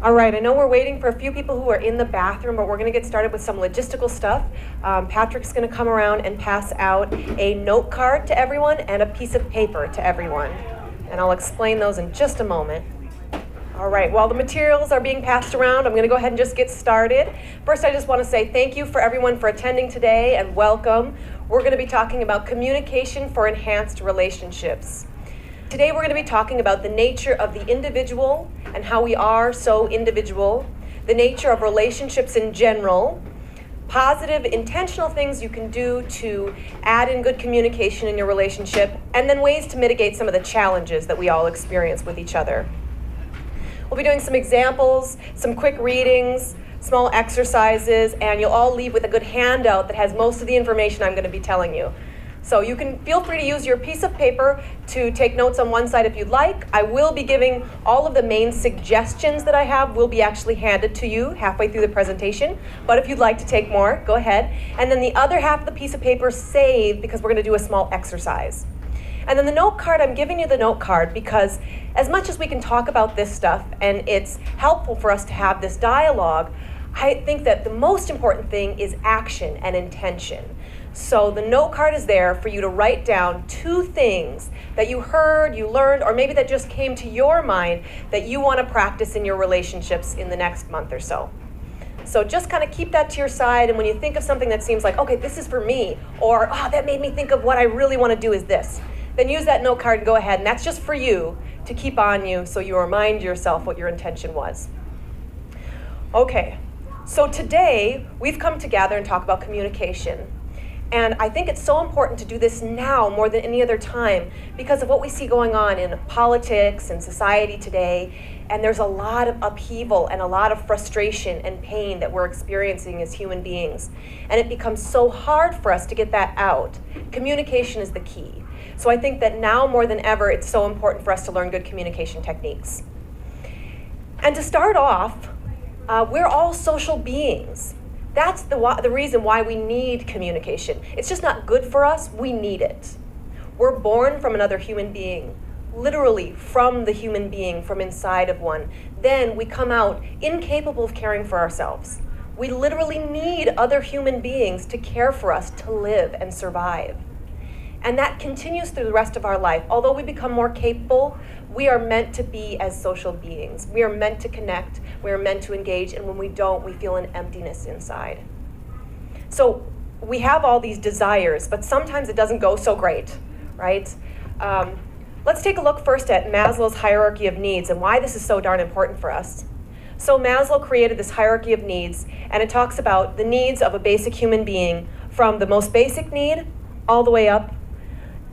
All right, I know we're waiting for a few people who are in the bathroom, but we're going to get started with some logistical stuff. Patrick's going to come around and pass out a note card to everyone and a piece of paper to everyone. And I'll explain those in just a moment. All right, while the materials are being passed around, I'm going to go ahead and just get started. First, I just want to say thank you for everyone for attending today and welcome. We're going to be talking about communication for enhanced relationships. Today we're going to be talking about the nature of the individual and how we are so individual, the nature of relationships in general, positive, intentional things you can do to add in good communication in your relationship, and then ways to mitigate some of the challenges that we all experience with each other. We'll be doing some examples, some quick readings, small exercises, and you'll all leave with a good handout that has most of the information I'm going to be telling you. So you can feel free to use your piece of paper to take notes on one side if you'd like. I will be giving all of the main suggestions that I have will be actually handed to you halfway through the presentation. But if you'd like to take more, go ahead. And then the other half of the piece of paper, save, because we're going to do a small exercise. And then the note card, I'm giving you the note card because as much as we can talk about this stuff and it's helpful for us to have this dialogue, I think that the most important thing is action and intention. So the note card is there for you to write down 2 things that you heard, you learned, or maybe that just came to your mind that you want to practice in your relationships in the next month or so. So just kind of keep that to your side, and when you think of something that seems like, okay, this is for me, or that made me think of what I really want to do is this, then use that note card and go ahead, and that's just for you to keep on you so you remind yourself what your intention was. Okay, so today we've come to gather and talk about communication. And I think it's so important to do this now more than any other time because of what we see going on in politics and society today. And there's a lot of upheaval and a lot of frustration and pain that we're experiencing as human beings. And it becomes so hard for us to get that out. Communication is the key. So I think that now more than ever, it's so important for us to learn good communication techniques. And to start off, we're all social beings. That's the reason why we need communication. It's just not good for us, we need it. We're born from another human being, literally from the human being, from inside of one. Then we come out incapable of caring for ourselves. We literally need other human beings to care for us, to live and survive. And that continues through the rest of our life. Although we become more capable, we are meant to be as social beings. We are meant to connect, we are meant to engage, and when we don't, we feel an emptiness inside. So we have all these desires, but sometimes it doesn't go so great, right? Let's take a look first at Maslow's hierarchy of needs and why this is so darn important for us. So Maslow created this hierarchy of needs, and it talks about the needs of a basic human being from the most basic need all the way up.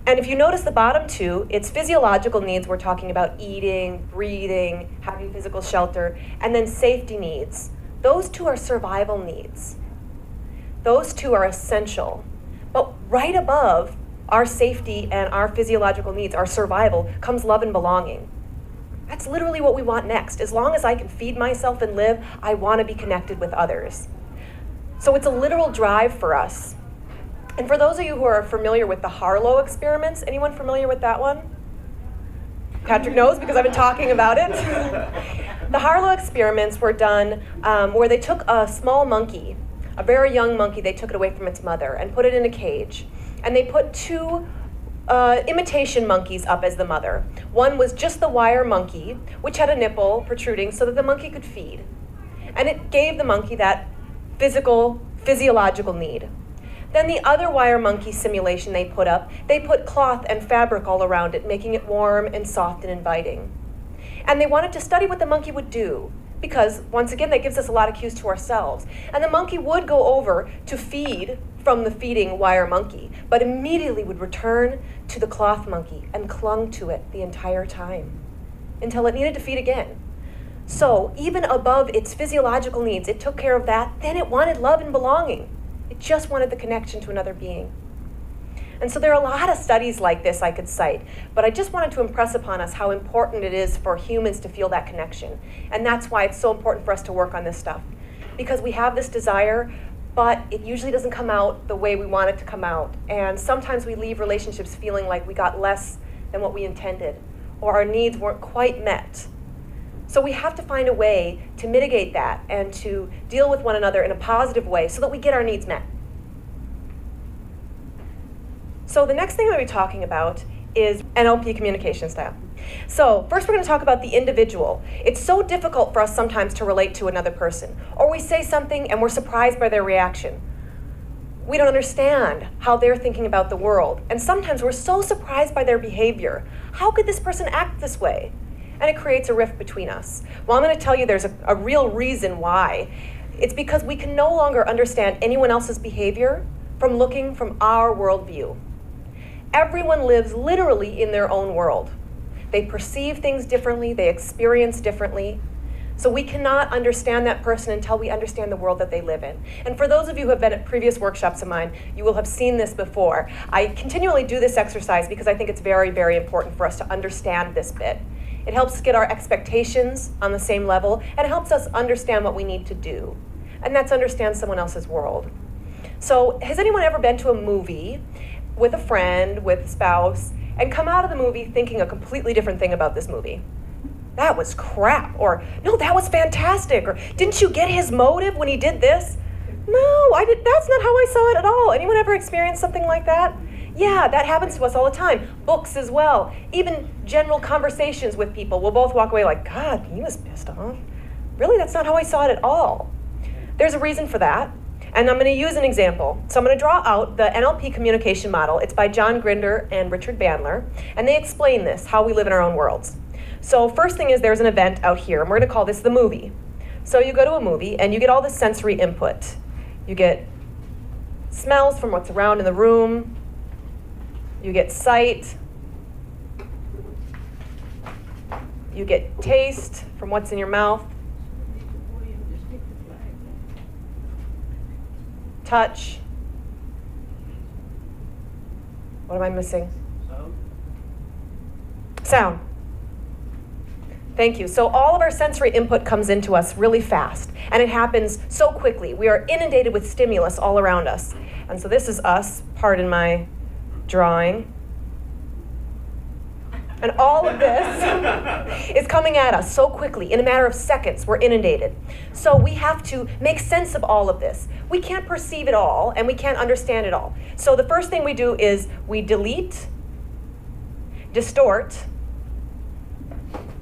And if you notice the bottom 2, it's physiological needs. We're talking about eating, breathing, having physical shelter, and then safety needs. Those 2 are survival needs. Those 2 are essential. But right above our safety and our physiological needs, our survival, comes love and belonging. That's literally what we want next. As long as I can feed myself and live, I want to be connected with others. So it's a literal drive for us. And for those of you who are familiar with the Harlow experiments, anyone familiar with that one? Patrick knows because I've been talking about it. The Harlow experiments were done where they took a small monkey, a very young monkey, they took it away from its mother and put it in a cage. And they put 2 imitation monkeys up as the mother. One was just the wire monkey, which had a nipple protruding so that the monkey could feed. And it gave the monkey that physiological need. Then the other wire monkey simulation they put cloth and fabric all around it, making it warm and soft and inviting. And they wanted to study what the monkey would do, because once again, that gives us a lot of cues to ourselves. And the monkey would go over to feed from the feeding wire monkey, but immediately would return to the cloth monkey and clung to it the entire time until it needed to feed again. So even above its physiological needs, it took care of that, then it wanted love and belonging. It just wanted the connection to another being. And so there are a lot of studies like this I could cite, but I just wanted to impress upon us how important it is for humans to feel that connection. And that's why it's so important for us to work on this stuff. Because we have this desire, but it usually doesn't come out the way we want it to come out. And sometimes we leave relationships feeling like we got less than what we intended, or our needs weren't quite met. So we have to find a way to mitigate that and to deal with one another in a positive way so that we get our needs met. So the next thing I'm going to be talking about is NLP communication style. So first we're going to talk about the individual. It's so difficult for us sometimes to relate to another person. Or we say something and we're surprised by their reaction. We don't understand how they're thinking about the world. And sometimes we're so surprised by their behavior. How could this person act this way? And it creates a rift between us. Well, I'm going to tell you there's a real reason why. It's because we can no longer understand anyone else's behavior from looking from our worldview. Everyone lives literally in their own world. They perceive things differently, they experience differently. So we cannot understand that person until we understand the world that they live in. And for those of you who have been at previous workshops of mine, you will have seen this before. I continually do this exercise because I think it's very, very important for us to understand this bit. It helps us get our expectations on the same level, and it helps us understand what we need to do. And that's understand someone else's world. So has anyone ever been to a movie with a friend, with a spouse, and come out of the movie thinking a completely different thing about this movie? That was crap, or no, that was fantastic, or didn't you get his motive when he did this? No, that's not how I saw it at all. Anyone ever experienced something like that? Yeah, that happens to us all the time. Books as well. Even general conversations with people. We'll both walk away like, God, he was pissed off. Really, that's not how I saw it at all. There's a reason for that. And I'm going to use an example. So I'm going to draw out the NLP communication model. It's by John Grinder and Richard Bandler. And they explain this, how we live in our own worlds. So first thing is there's an event out here, and we're going to call this the movie. So you go to a movie, and you get all the sensory input. You get smells from what's around in the room. You get sight. You get taste from what's in your mouth. Touch. What am I missing? Sound. Thank you. So all of our sensory input comes into us really fast, and it happens so quickly. We are inundated with stimulus all around us. And so this is us, pardon my drawing. And all of this is coming at us so quickly. In a matter of seconds, we're inundated. So we have to make sense of all of this. We can't perceive it all, and we can't understand it all. So the first thing we do is we delete, distort,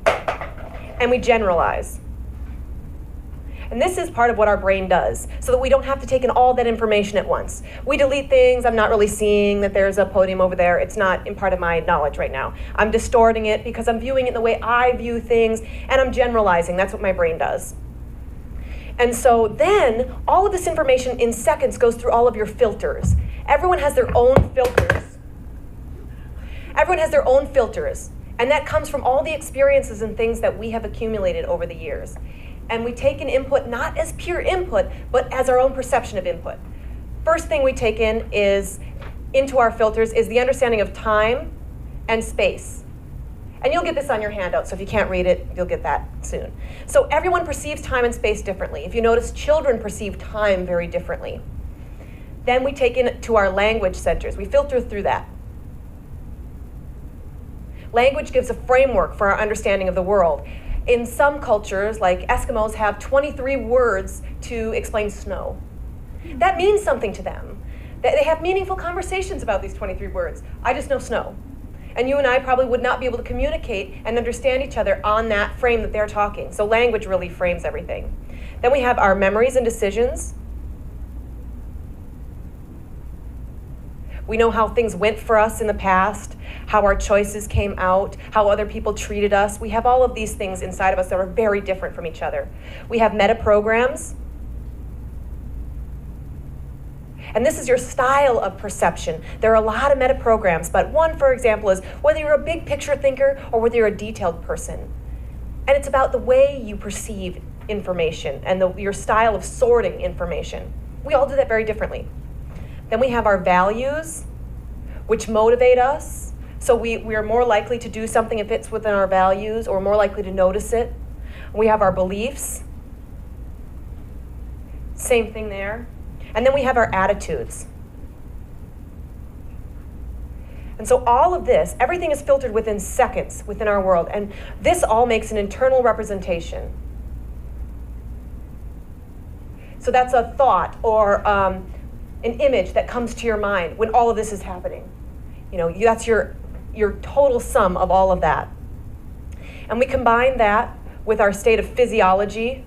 and we generalize. And this is part of what our brain does, so that we don't have to take in all that information at once. We delete things. I'm not really seeing that there's a podium over there. It's not in part of my knowledge right now. I'm distorting it because I'm viewing it the way I view things, and I'm generalizing. That's what my brain does. And so then all of this information in seconds goes through all of your filters. Everyone has their own filters. Everyone has their own filters. And that comes from all the experiences and things that we have accumulated over the years. And we take an input not as pure input, but as our own perception of input. First thing we take in is, into our filters, is the understanding of time and space. And you'll get this on your handout, so if you can't read it, you'll get that soon. So everyone perceives time and space differently. If you notice, children perceive time very differently. Then we take in to our language centers. We filter through that. Language gives a framework for our understanding of the world. In some cultures, like Eskimos, have 23 words to explain snow. That means something to them. They have meaningful conversations about these 23 words. I just know snow. And you and I probably would not be able to communicate and understand each other on that frame that they're talking. So language really frames everything. Then we have our memories and decisions. We know how things went for us in the past, how our choices came out, how other people treated us. We have all of these things inside of us that are very different from each other. We have meta programs. And this is your style of perception. There are a lot of meta programs, but one, for example, is whether you're a big picture thinker or whether you're a detailed person. And it's about the way you perceive information and your style of sorting information. We all do that very differently. Then we have our values, which motivate us. So we are more likely to do something if it's within our values, or more likely to notice it. We have our beliefs. Same thing there. And then we have our attitudes. And so all of this, everything is filtered within seconds within our world. And this all makes an internal representation. So that's a thought or an image that comes to your mind when all of this is happening. That's your total sum of all of that. And we combine that with our state of physiology.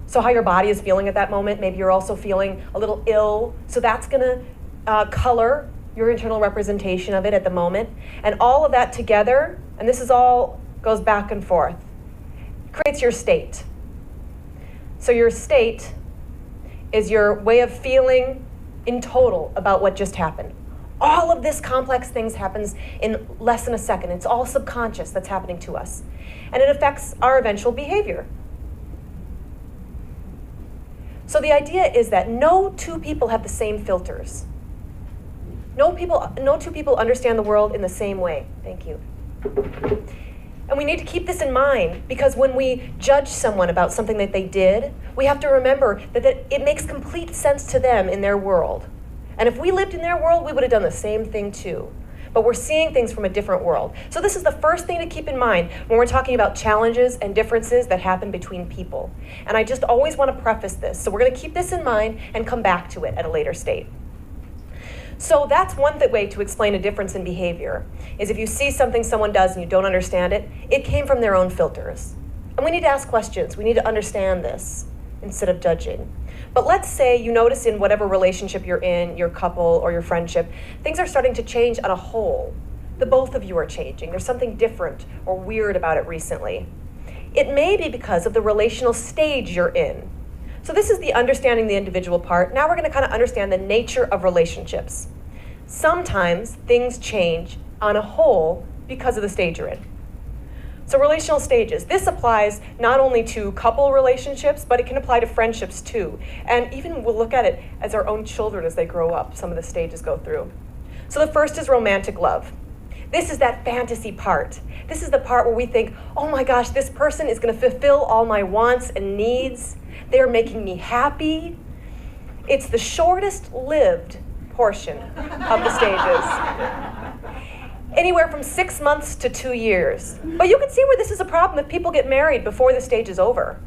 So how your body is feeling at that moment. Maybe you're also feeling a little ill. So that's going to color your internal representation of it at the moment. And all of that together, and this is all goes back and forth, creates your state. So your state is your way of feeling in total about what just happened. All of this complex things happens in less than a second. It's all subconscious that's happening to us. And it affects our eventual behavior. So the idea is that no two people have the same filters. No two people understand the world in the same way. Thank you. And we need to keep this in mind, because when we judge someone about something that they did, we have to remember that it makes complete sense to them in their world. And if we lived in their world, we would have done the same thing too. But we're seeing things from a different world. So this is the first thing to keep in mind when we're talking about challenges and differences that happen between people. And I just always want to preface this. So we're going to keep this in mind and come back to it at a later state. So that's one way to explain a difference in behavior, is if you see something someone does and you don't understand it, it came from their own filters. And we need to ask questions. We need to understand this instead of judging. But let's say you notice in whatever relationship you're in, your couple or your friendship, things are starting to change on a whole. The both of you are changing. There's something different or weird about it recently. It may be because of the relational stage you're in. So this is the understanding the individual part. Now we're going to kind of understand the nature of relationships. Sometimes things change on a whole because of the stage you're in. So relational stages. This applies not only to couple relationships, but it can apply to friendships too. And even we'll look at it as our own children as they grow up. Some of the stages go through. So the first is romantic love. This is that fantasy part. This is the part where we think, oh my gosh, this person is going to fulfill all my wants and needs. They're making me happy. It's the shortest lived portion of the stages. Anywhere from 6 months to 2 years. But you can see where this is a problem if people get married before the stage is over.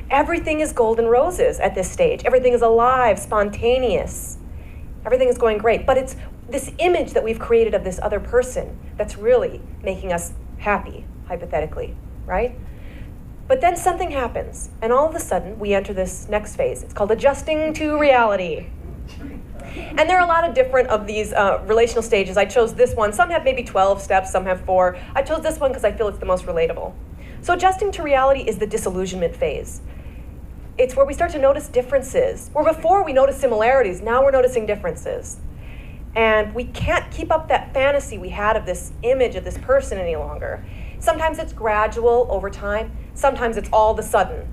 Everything is golden roses at this stage. Everything is alive, spontaneous. Everything is going great. But it's this image that we've created of this other person that's really making us happy, hypothetically, right? But then something happens, and all of a sudden we enter this next phase. It's called adjusting to reality. And there are a lot of different of these relational stages. I chose this one. Some have maybe 12 steps, some have 4. I chose this one because I feel it's the most relatable. So adjusting to reality is the disillusionment phase. It's where we start to notice differences. Where before we noticed similarities, now we're noticing differences. And we can't keep up that fantasy we had of this image of this person any longer. Sometimes it's gradual over time. Sometimes it's all of a sudden.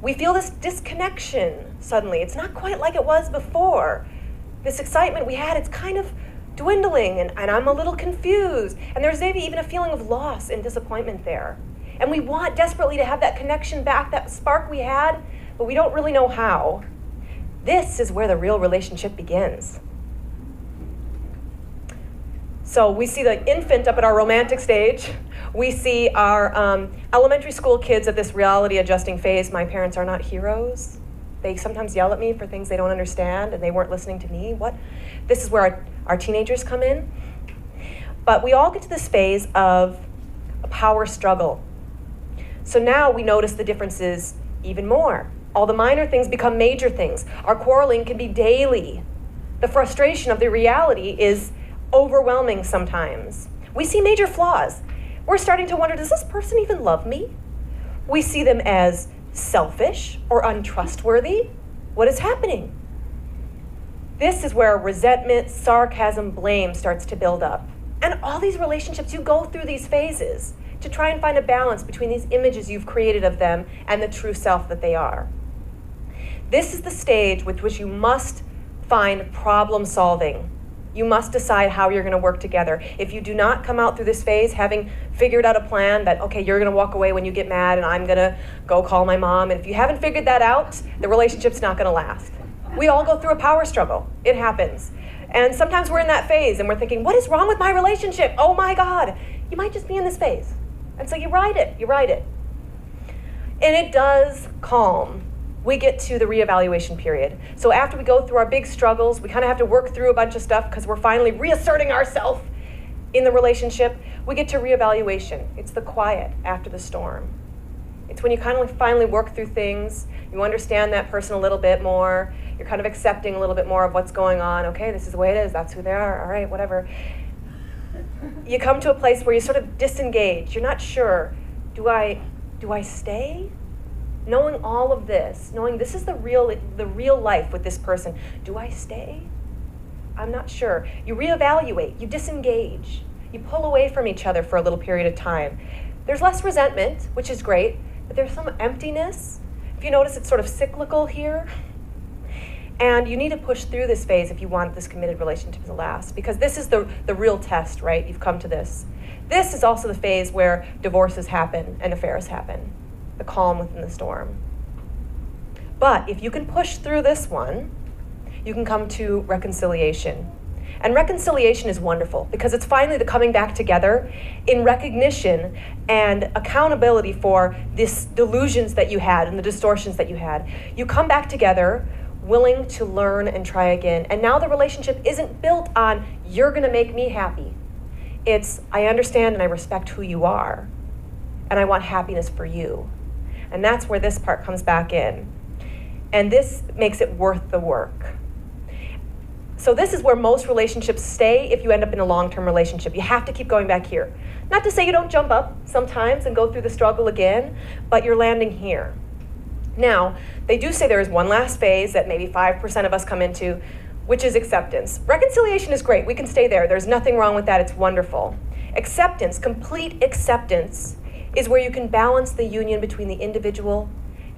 We feel this disconnection suddenly. It's not quite like it was before. This excitement we had, it's kind of dwindling, and I'm a little confused. And there's maybe even a feeling of loss and disappointment there. And we want desperately to have that connection back, that spark we had, but we don't really know how. This is where the real relationship begins. So we see the infant up at our romantic stage. We see our elementary school kids at this reality adjusting phase. My parents are not heroes. They sometimes yell at me for things they don't understand, and they weren't listening to me. What? This is where our teenagers come in. But we all get to this phase of a power struggle. So now we notice the differences even more. All the minor things become major things. Our quarreling can be daily. The frustration of the reality is overwhelming sometimes. We see major flaws. We're starting to wonder, does this person even love me? We see them as selfish or untrustworthy. What is happening? This is where resentment, sarcasm, blame starts to build up. And all these relationships, you go through these phases to try and find a balance between these images you've created of them and the true self that they are. This is the stage with which you must find problem solving. You must decide how you're going to work together. If you do not come out through this phase having figured out a plan that, okay, you're going to walk away when you get mad and I'm going to go call my mom, and if you haven't figured that out, the relationship's not going to last. We all go through a power struggle. It happens. And sometimes we're in that phase and we're thinking, what is wrong with my relationship? Oh my God. You might just be in this phase. And so you ride it. And it does calm. We get to the reevaluation period. So after we go through our big struggles, we kind of have to work through a bunch of stuff because we're finally reasserting ourselves in the relationship. We get to reevaluation. It's the quiet after the storm. It's when you kind of finally work through things. You understand that person a little bit more. You're kind of accepting a little bit more of what's going on. Okay, this is the way it is. That's who they are. All right, whatever. You come to a place where you sort of disengage. You're not sure. Do I stay? Knowing all of this, knowing this is the real life with this person. Do I stay? I'm not sure. You reevaluate. You disengage. You pull away from each other for a little period of time. There's less resentment, which is great, but there's some emptiness. If you notice, it's sort of cyclical here. And you need to push through this phase if you want this committed relationship to last, because this is the real test, right? You've come to this. This is also the phase where divorces happen and affairs happen, the calm within the storm. But if you can push through this one, you can come to reconciliation. And reconciliation is wonderful because it's finally the coming back together in recognition and accountability for these delusions that you had and the distortions that you had. You come back together willing to learn and try again. And now the relationship isn't built on, you're gonna make me happy. It's, I understand and I respect who you are, and I want happiness for you. And that's where this part comes back in. And this makes it worth the work. So this is where most relationships stay if you end up in a long-term relationship. You have to keep going back here. Not to say you don't jump up sometimes and go through the struggle again, but you're landing here. Now, they do say there is one last phase that maybe 5% of us come into, which is acceptance. Reconciliation is great. We can stay there. There's nothing wrong with that. It's wonderful. Acceptance, complete acceptance, is where you can balance the union between the individual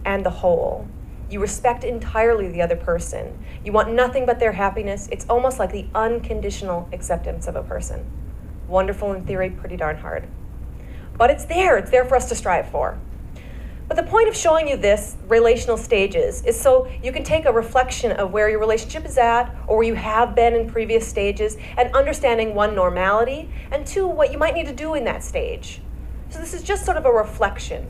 and the whole. You respect entirely the other person. You want nothing but their happiness. It's almost like the unconditional acceptance of a person. Wonderful in theory, pretty darn hard. But it's there for us to strive for. But the point of showing you this relational stages is so you can take a reflection of where your relationship is at or where you have been in previous stages and understanding, one, normality, and two, what you might need to do in that stage. So this is just sort of a reflection.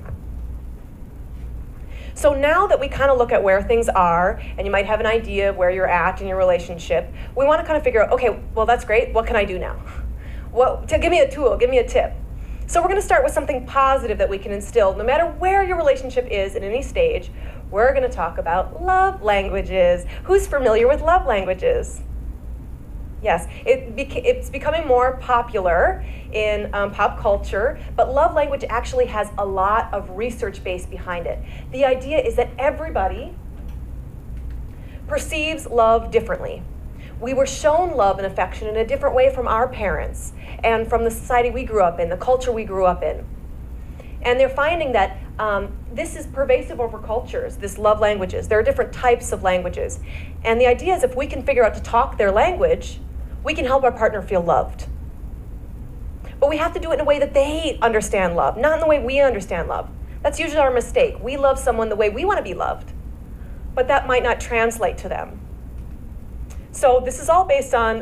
So now that we kind of look at where things are, and you might have an idea of where you're at in your relationship, we want to kind of figure out, okay, well, that's great. What can I do now? Give me a tool, give me a tip. So we're going to start with something positive that we can instill. No matter where your relationship is in any stage, we're going to talk about love languages. Who's familiar with love languages? Yes, it's becoming more popular in pop culture, but love language actually has a lot of research base behind it. The idea is that everybody perceives love differently. We were shown love and affection in a different way from our parents and from the society we grew up in, the culture we grew up in. And they're finding that this is pervasive over cultures, this love languages. There are different types of languages. And the idea is if we can figure out to talk their language, we can help our partner feel loved. But we have to do it in a way that they understand love, not in the way we understand love. That's usually our mistake. We love someone the way we want to be loved, but that might not translate to them. So this is all based on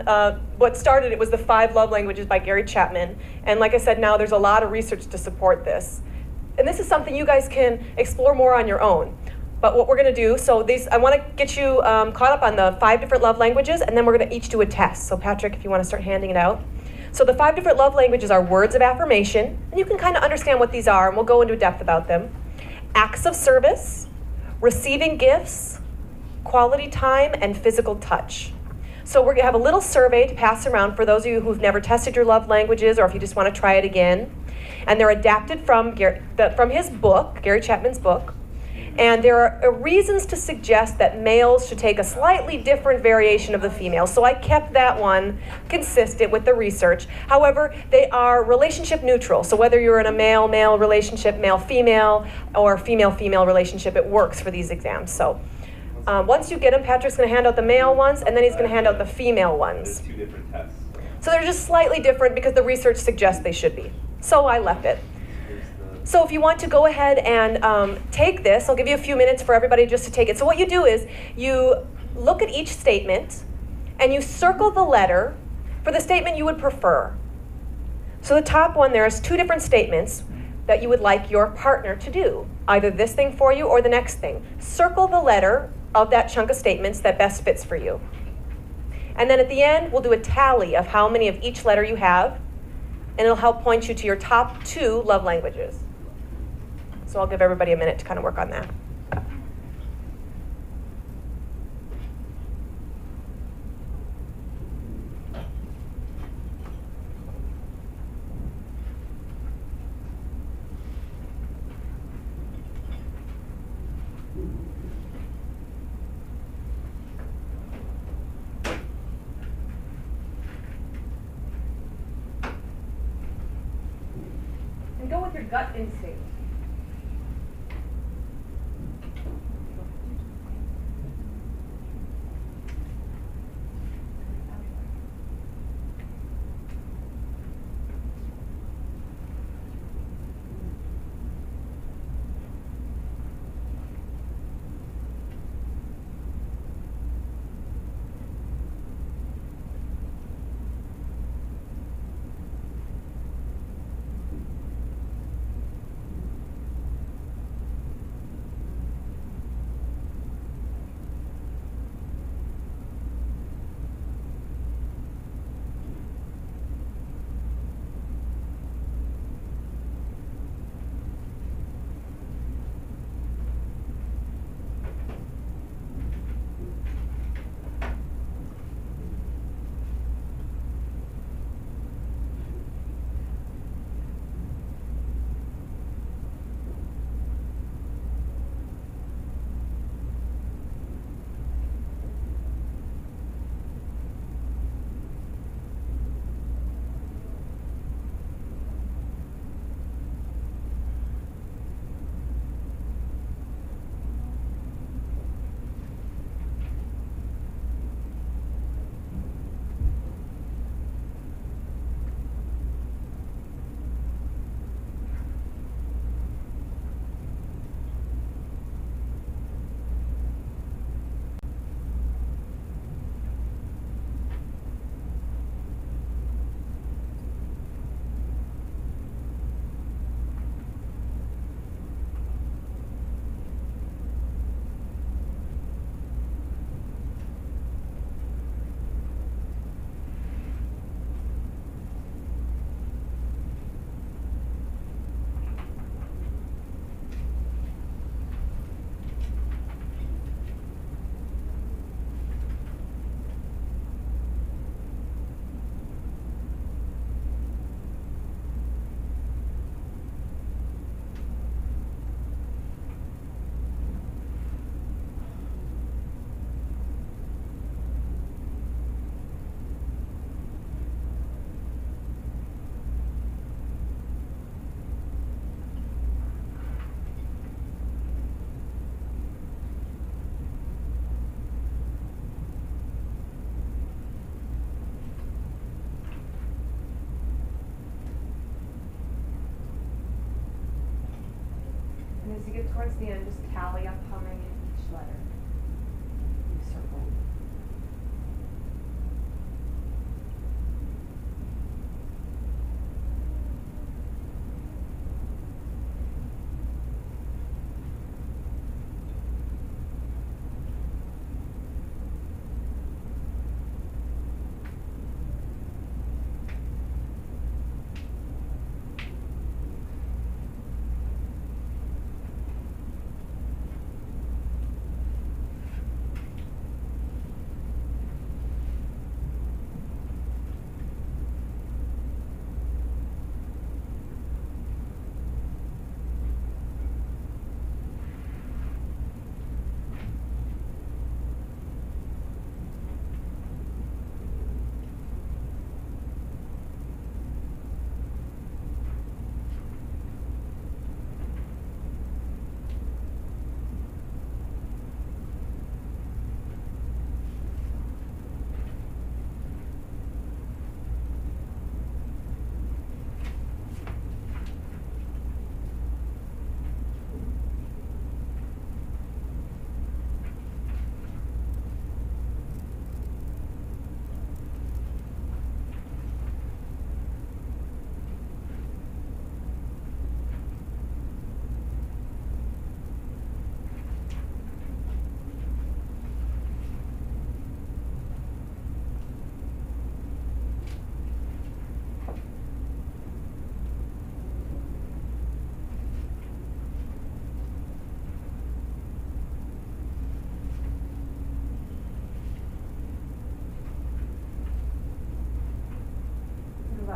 what started, it was the 5 love languages by Gary Chapman. And like I said, now there's a lot of research to support this. And this is something you guys can explore more on your own. But what we're going to do, so I want to get you caught up on the 5 different love languages, and then we're going to each do a test. So Patrick, if you want to start handing it out. So the 5 different love languages are words of affirmation, and you can kind of understand what these are, and we'll go into depth about them. Acts of service, receiving gifts, quality time, and physical touch. So we're going to have a little survey to pass around for those of you who've never tested your love languages, or if you just want to try it again. And they're adapted from his book, Gary Chapman's book. And there are reasons to suggest that males should take a slightly different variation of the female. So I kept that one consistent with the research. However, they are relationship neutral. So whether you're in a male-male relationship, male-female, or female-female relationship, it works for these exams. So once you get them, Patrick's going to hand out the male ones, and then he's going to hand out the female ones. There's 2 different tests. So they're just slightly different because the research suggests they should be. So I left it. So if you want to go ahead and take this, I'll give you a few minutes for everybody just to take it. So what you do is you look at each statement and you circle the letter for the statement you would prefer. So the top one, there's 2 different statements that you would like your partner to do, either this thing for you or the next thing. Circle the letter of that chunk of statements that best fits for you. And then at the end, we'll do a tally of how many of each letter you have, and it'll help point you to your top 2 love languages. So I'll give everybody a minute to kind of work on that. And go with your gut instinct. And as you get towards the end, just tally up how many in each letter you circled.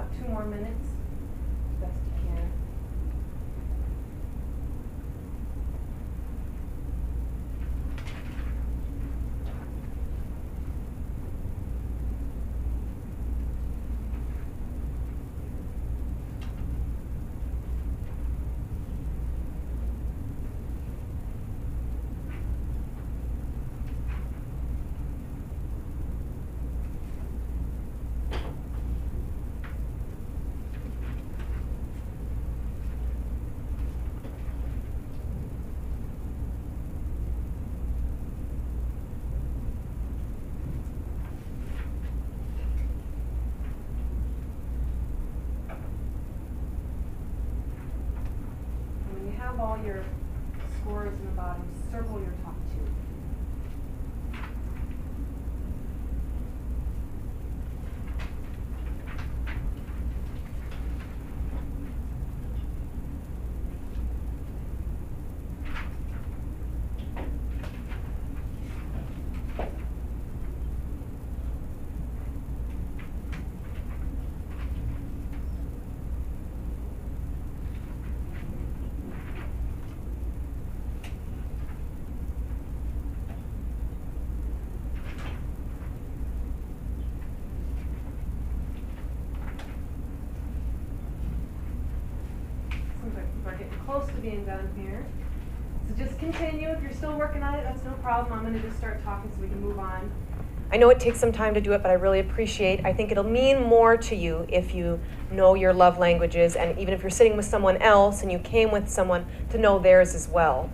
about 2 more minutes, as best you can. All your scores in the bottom, circle your top 2. We're getting close to being done here. So just continue. If you're still working on it, that's no problem. I'm going to just start talking so we can move on. I know it takes some time to do it, but I really appreciate. I think it'll mean more to you if you know your love languages, and even if you're sitting with someone else and you came with someone, to know theirs as well.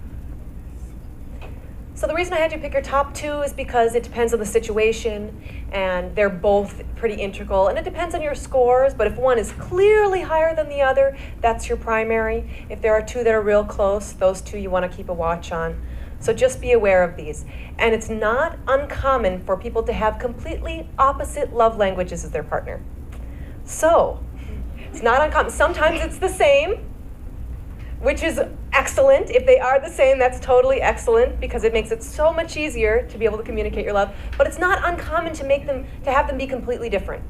So the reason I had you pick your top 2 is because it depends on the situation, and they're both pretty integral, and it depends on your scores, but if one is clearly higher than the other, that's your primary. If there are 2 that are real close, those 2 you want to keep a watch on. So just be aware of these. And it's not uncommon for people to have completely opposite love languages as their partner. So it's not uncommon. Sometimes it's the same, which is excellent. If they are the same, that's totally excellent because it makes it so much easier to be able to communicate your love. But it's not uncommon to have them be completely different.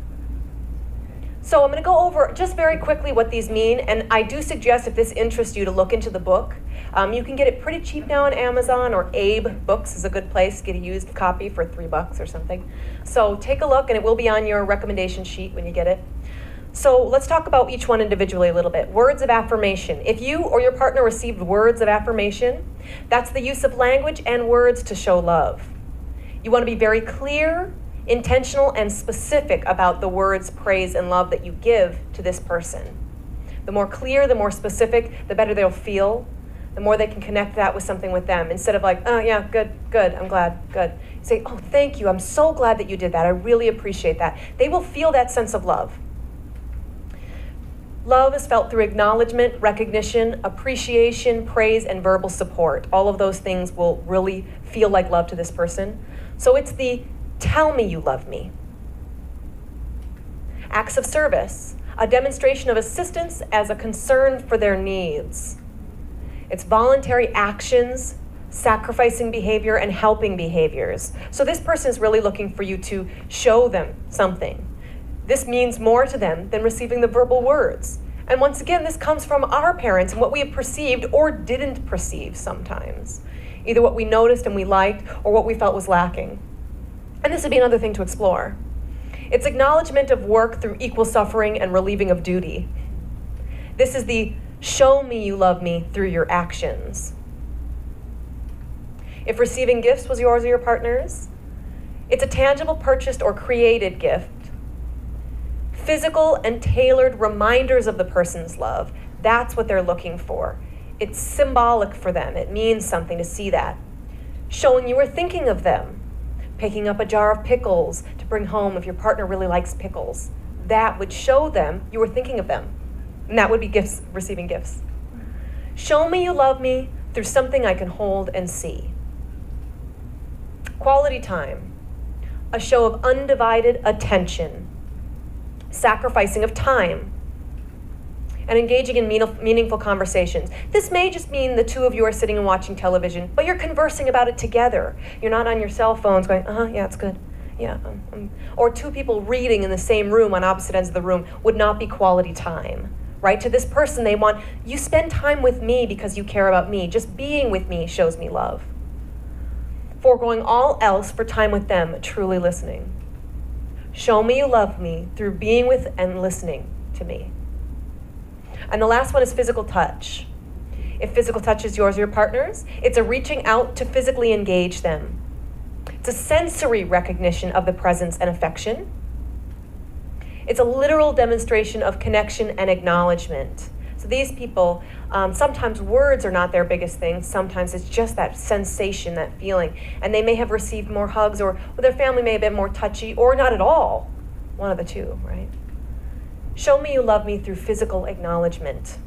So I'm going to go over just very quickly what these mean, and I do suggest if this interests you to look into the book. You can get it pretty cheap now on Amazon, or Abe Books is a good place to get a used copy for $3 or something. So take a look, and it will be on your recommendation sheet when you get it. So let's talk about each one individually a little bit. Words of affirmation. If you or your partner received words of affirmation, that's the use of language and words to show love. You want to be very clear, intentional, and specific about the words, praise, and love that you give to this person. The more clear, the more specific, the better they'll feel, the more they can connect that with something with them. Instead of like, oh yeah, good, I'm glad, good. Say, oh, thank you, I'm so glad that you did that. I really appreciate that. They will feel that sense of love. Love is felt through acknowledgement, recognition, appreciation, praise, and verbal support. All of those things will really feel like love to this person. So it's the tell me you love me. Acts of service, a demonstration of assistance as a concern for their needs. It's voluntary actions, sacrificing behavior, and helping behaviors. So this person is really looking for you to show them something. This means more to them than receiving the verbal words. And once again, this comes from our parents and what we have perceived or didn't perceive sometimes. Either what we noticed and we liked or what we felt was lacking. And this would be another thing to explore. It's acknowledgement of work through equal suffering and relieving of duty. This is the show me you love me through your actions. If receiving gifts was yours or your partner's, it's a tangible, purchased, or created gift. Physical and tailored reminders of the person's love. That's what they're looking for. It's symbolic for them. It means something to see that. Showing you were thinking of them. Picking up a jar of pickles to bring home if your partner really likes pickles. That would show them you were thinking of them. And that would be gifts, receiving gifts. Show me you love me through something I can hold and see. Quality time. A show of undivided attention. Sacrificing of time, and engaging in meaningful conversations. This may just mean the two of you are sitting and watching television, but you're conversing about it together. You're not on your cell phones going, yeah, it's good. Yeah. Or two people reading in the same room on opposite ends of the room would not be quality time, right? To this person, they want, you spend time with me because you care about me. Just being with me shows me love. Foregoing all else for time with them, truly listening. Show me you love me through being with and listening to me. And the last one is physical touch. If physical touch is yours or your partner's, it's a reaching out to physically engage them. It's a sensory recognition of the presence and affection. It's a literal demonstration of connection and acknowledgement. So these people, sometimes words are not their biggest thing. Sometimes it's just that sensation, that feeling. And they may have received more hugs, or their family may have been more touchy, or not at all. One of the two, right? Show me you love me through physical acknowledgement.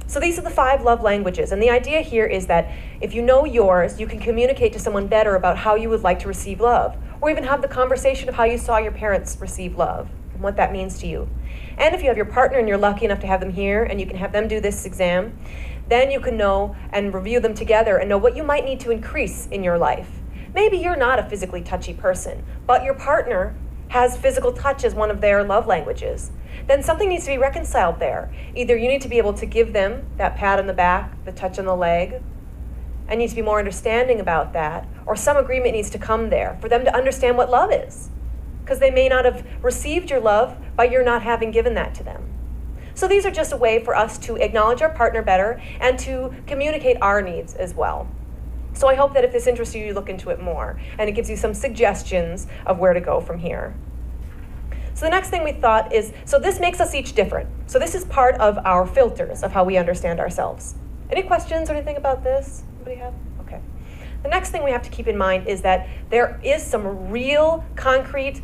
So these are the 5 love languages. And the idea here is that if you know yours, you can communicate to someone better about how you would like to receive love, or even have the conversation of how you saw your parents receive love and what that means to you. And if you have your partner and you're lucky enough to have them here and you can have them do this exam, then you can know and review them together and know what you might need to increase in your life. Maybe you're not a physically touchy person, but your partner has physical touch as one of their love languages. Then something needs to be reconciled there. Either you need to be able to give them that pat on the back, the touch on the leg, and need to be more understanding about that, or some agreement needs to come there for them to understand what love is, because they may not have received your love by your not having given that to them. So these are just a way for us to acknowledge our partner better and to communicate our needs as well. So I hope that if this interests you, you look into it more, and it gives you some suggestions of where to go from here. So the next thing we thought is, so this makes us each different. So this is part of our filters of how we understand ourselves. Any questions or anything about this? Anybody have? Okay. The next thing we have to keep in mind is that there is some real concrete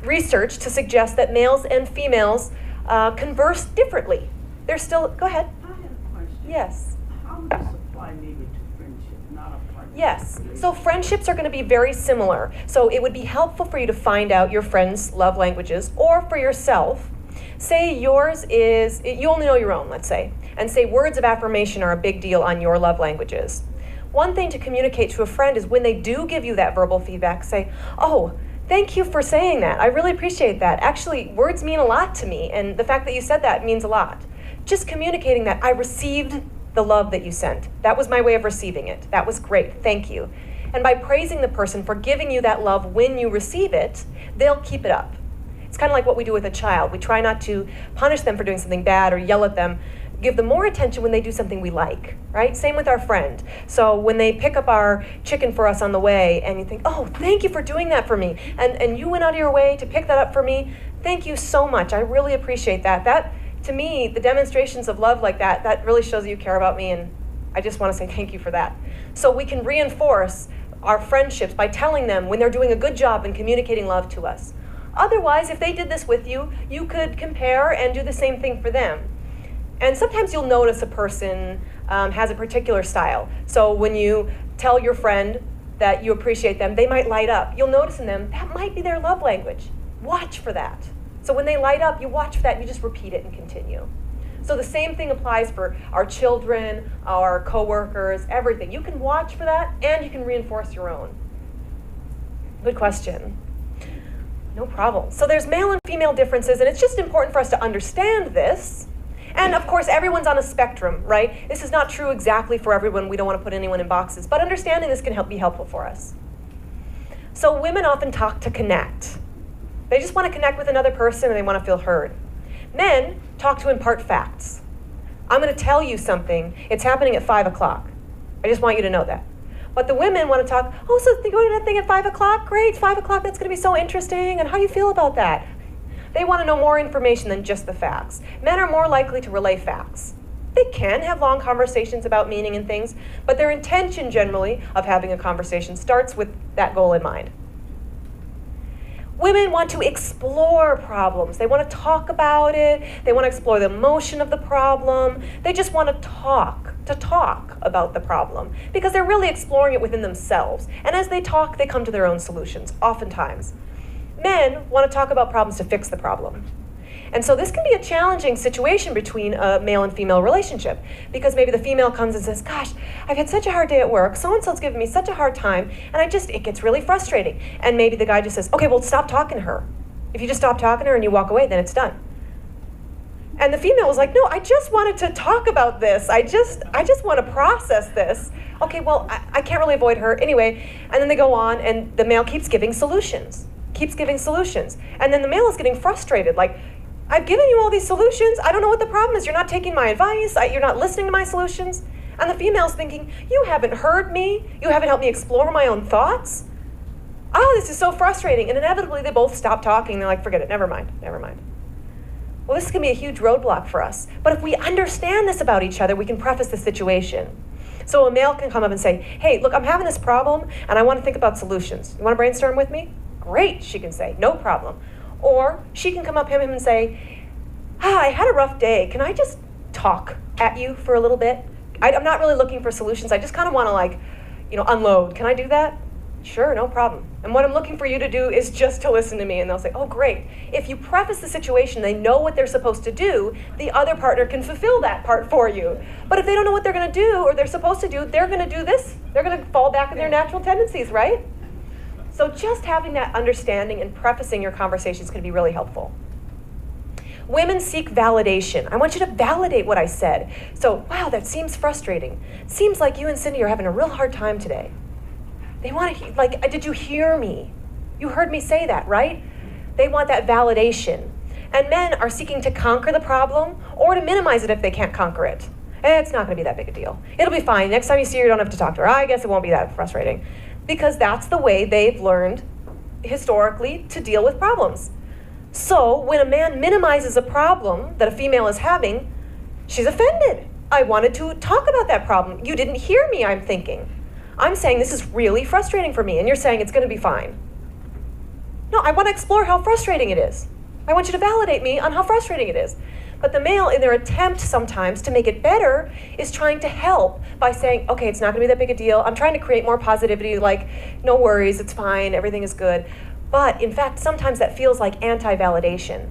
research to suggest that males and females converse differently. They're still, go ahead. I have a question. Yes. How would this apply maybe to friendship, not a partnership? Yes. So friendships are going to be very similar. So it would be helpful for you to find out your friends' love languages, or for yourself. Say yours is, you only know your own, let's say, and say words of affirmation are a big deal on your love languages. One thing to communicate to a friend is when they do give you that verbal feedback, say, oh, thank you for saying that. I really appreciate that. Actually, words mean a lot to me, and the fact that you said that means a lot. Just communicating that I received the love that you sent. That was my way of receiving it. That was great. Thank you. And by praising the person for giving you that love when you receive it, they'll keep it up. It's kind of like what we do with a child. We try not to punish them for doing something bad or yell at them. Give them more attention when they do something we like, right? Same with our friend. So when they pick up our chicken for us on the way and you think, oh, thank you for doing that for me. And you went out of your way to pick that up for me. Thank you so much. I really appreciate that. That, to me, the demonstrations of love like that, that really shows you care about me, and I just want to say thank you for that. So we can reinforce our friendships by telling them when they're doing a good job in communicating love to us. Otherwise, if they did this with you, you could compare and do the same thing for them. And sometimes you'll notice a person has a particular style. So when you tell your friend that you appreciate them, they might light up. You'll notice in them, that might be their love language. Watch for that. So when they light up, you watch for that and you just repeat it and continue. So the same thing applies for our children, our coworkers, everything. You can watch for that and you can reinforce your own. Good question. No problem. So there's male and female differences, and it's just important for us to understand this. And of course, everyone's on a spectrum, right? This is not true exactly for everyone. We don't want to put anyone in boxes, but understanding this can be helpful for us. So women often talk to connect. They just want to connect with another person and they want to feel heard. Men talk to impart facts. I'm going to tell you something. It's happening at 5 o'clock. I just want you to know that. But the women want to talk, oh, so they're going to that thing at 5 o'clock? Great, it's 5 o'clock, that's going to be so interesting. And how do you feel about that? They want to know more information than just the facts. Men are more likely to relay facts. They can have long conversations about meaning and things, but their intention generally of having a conversation starts with that goal in mind. Women want to explore problems. They want to talk about it. They want to explore the emotion of the problem. They just want to talk about the problem because they're really exploring it within themselves. And as they talk, they come to their own solutions, oftentimes. Men want to talk about problems to fix the problem. And so this can be a challenging situation between a male and female relationship, because maybe the female comes and says, gosh, I've had such a hard day at work, so-and-so's giving me such a hard time, and it gets really frustrating. And maybe the guy just says, okay, well, stop talking to her. If you just stop talking to her and you walk away, then it's done. And the female was like, no, I just wanted to talk about this. I just want to process this. Okay, well, I can't really avoid her anyway. And then they go on, and the male keeps giving solutions. And then the male is getting frustrated, like, I've given you all these solutions. I don't know what the problem is. You're not taking my advice. You're not listening to my solutions. And the female's thinking, you haven't heard me. You haven't helped me explore my own thoughts. Oh, this is so frustrating. And inevitably, they both stop talking. They're like, forget it. Never mind. Well, this can be a huge roadblock for us. But if we understand this about each other, we can preface the situation. So a male can come up and say, hey, look, I'm having this problem, and I want to think about solutions. You want to brainstorm with me? Great, she can say, no problem. Or she can come up to him and say, I had a rough day. Can I just talk at you for a little bit? I'm not really looking for solutions. I just kind of want to unload. Can I do that? Sure, no problem. And what I'm looking for you to do is just to listen to me. And they'll say, oh, great. If you preface the situation, they know what they're supposed to do, the other partner can fulfill that part for you. But if they don't know what they're going to do or they're supposed to do, they're going to do this. They're going to fall back in their natural tendencies, right? So just having that understanding and prefacing your conversations can be really helpful. Women seek validation. I want you to validate what I said. So, wow, that seems frustrating. Seems like you and Cindy are having a real hard time today. They want to, did you hear me? You heard me say that, right? They want that validation. And men are seeking to conquer the problem or to minimize it if they can't conquer it. It's not going to be that big a deal. It'll be fine. Next time you see her, you don't have to talk to her. I guess it won't be that frustrating. Because that's the way they've learned historically to deal with problems. So when a man minimizes a problem that a female is having, she's offended. I wanted to talk about that problem. You didn't hear me, I'm thinking. I'm saying this is really frustrating for me, and you're saying it's going to be fine. No, I want to explore how frustrating it is. I want you to validate me on how frustrating it is. But the male, in their attempt sometimes to make it better, is trying to help by saying, okay, it's not going to be that big a deal. I'm trying to create more positivity, like, no worries, it's fine, everything is good. But in fact, sometimes that feels like anti-validation.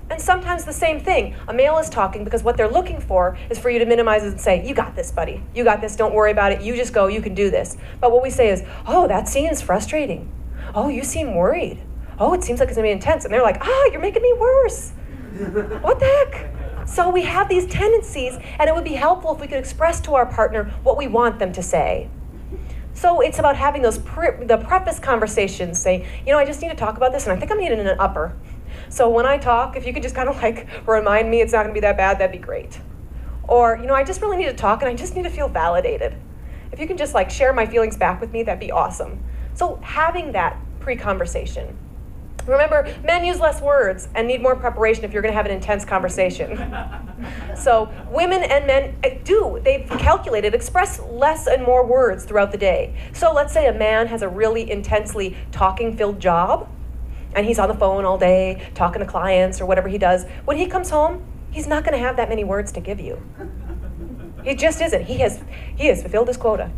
And sometimes the same thing. A male is talking because what they're looking for is for you to minimize it and say, you got this, buddy. You got this, don't worry about it. You just go, you can do this. But what we say is, oh, that seems frustrating. Oh, you seem worried. Oh, it seems like it's going to be intense. And they're like, you're making me worse. What the heck? So we have these tendencies, and it would be helpful if we could express to our partner what we want them to say. So it's about having those the preface conversations, saying, I just need to talk about this, and I think I'm needing an upper. So when I talk, if you could just kind of remind me it's not going to be that bad, that'd be great. Or, I just really need to talk, and I just need to feel validated. If you can just share my feelings back with me, that'd be awesome. So having that pre-conversation. Remember, men use less words and need more preparation if you're going to have an intense conversation. So women and men they've calculated, express less and more words throughout the day. So let's say a man has a really intensely talking-filled job, and he's on the phone all day, talking to clients or whatever he does. When he comes home, he's not going to have that many words to give you. He just isn't. He has fulfilled his quota.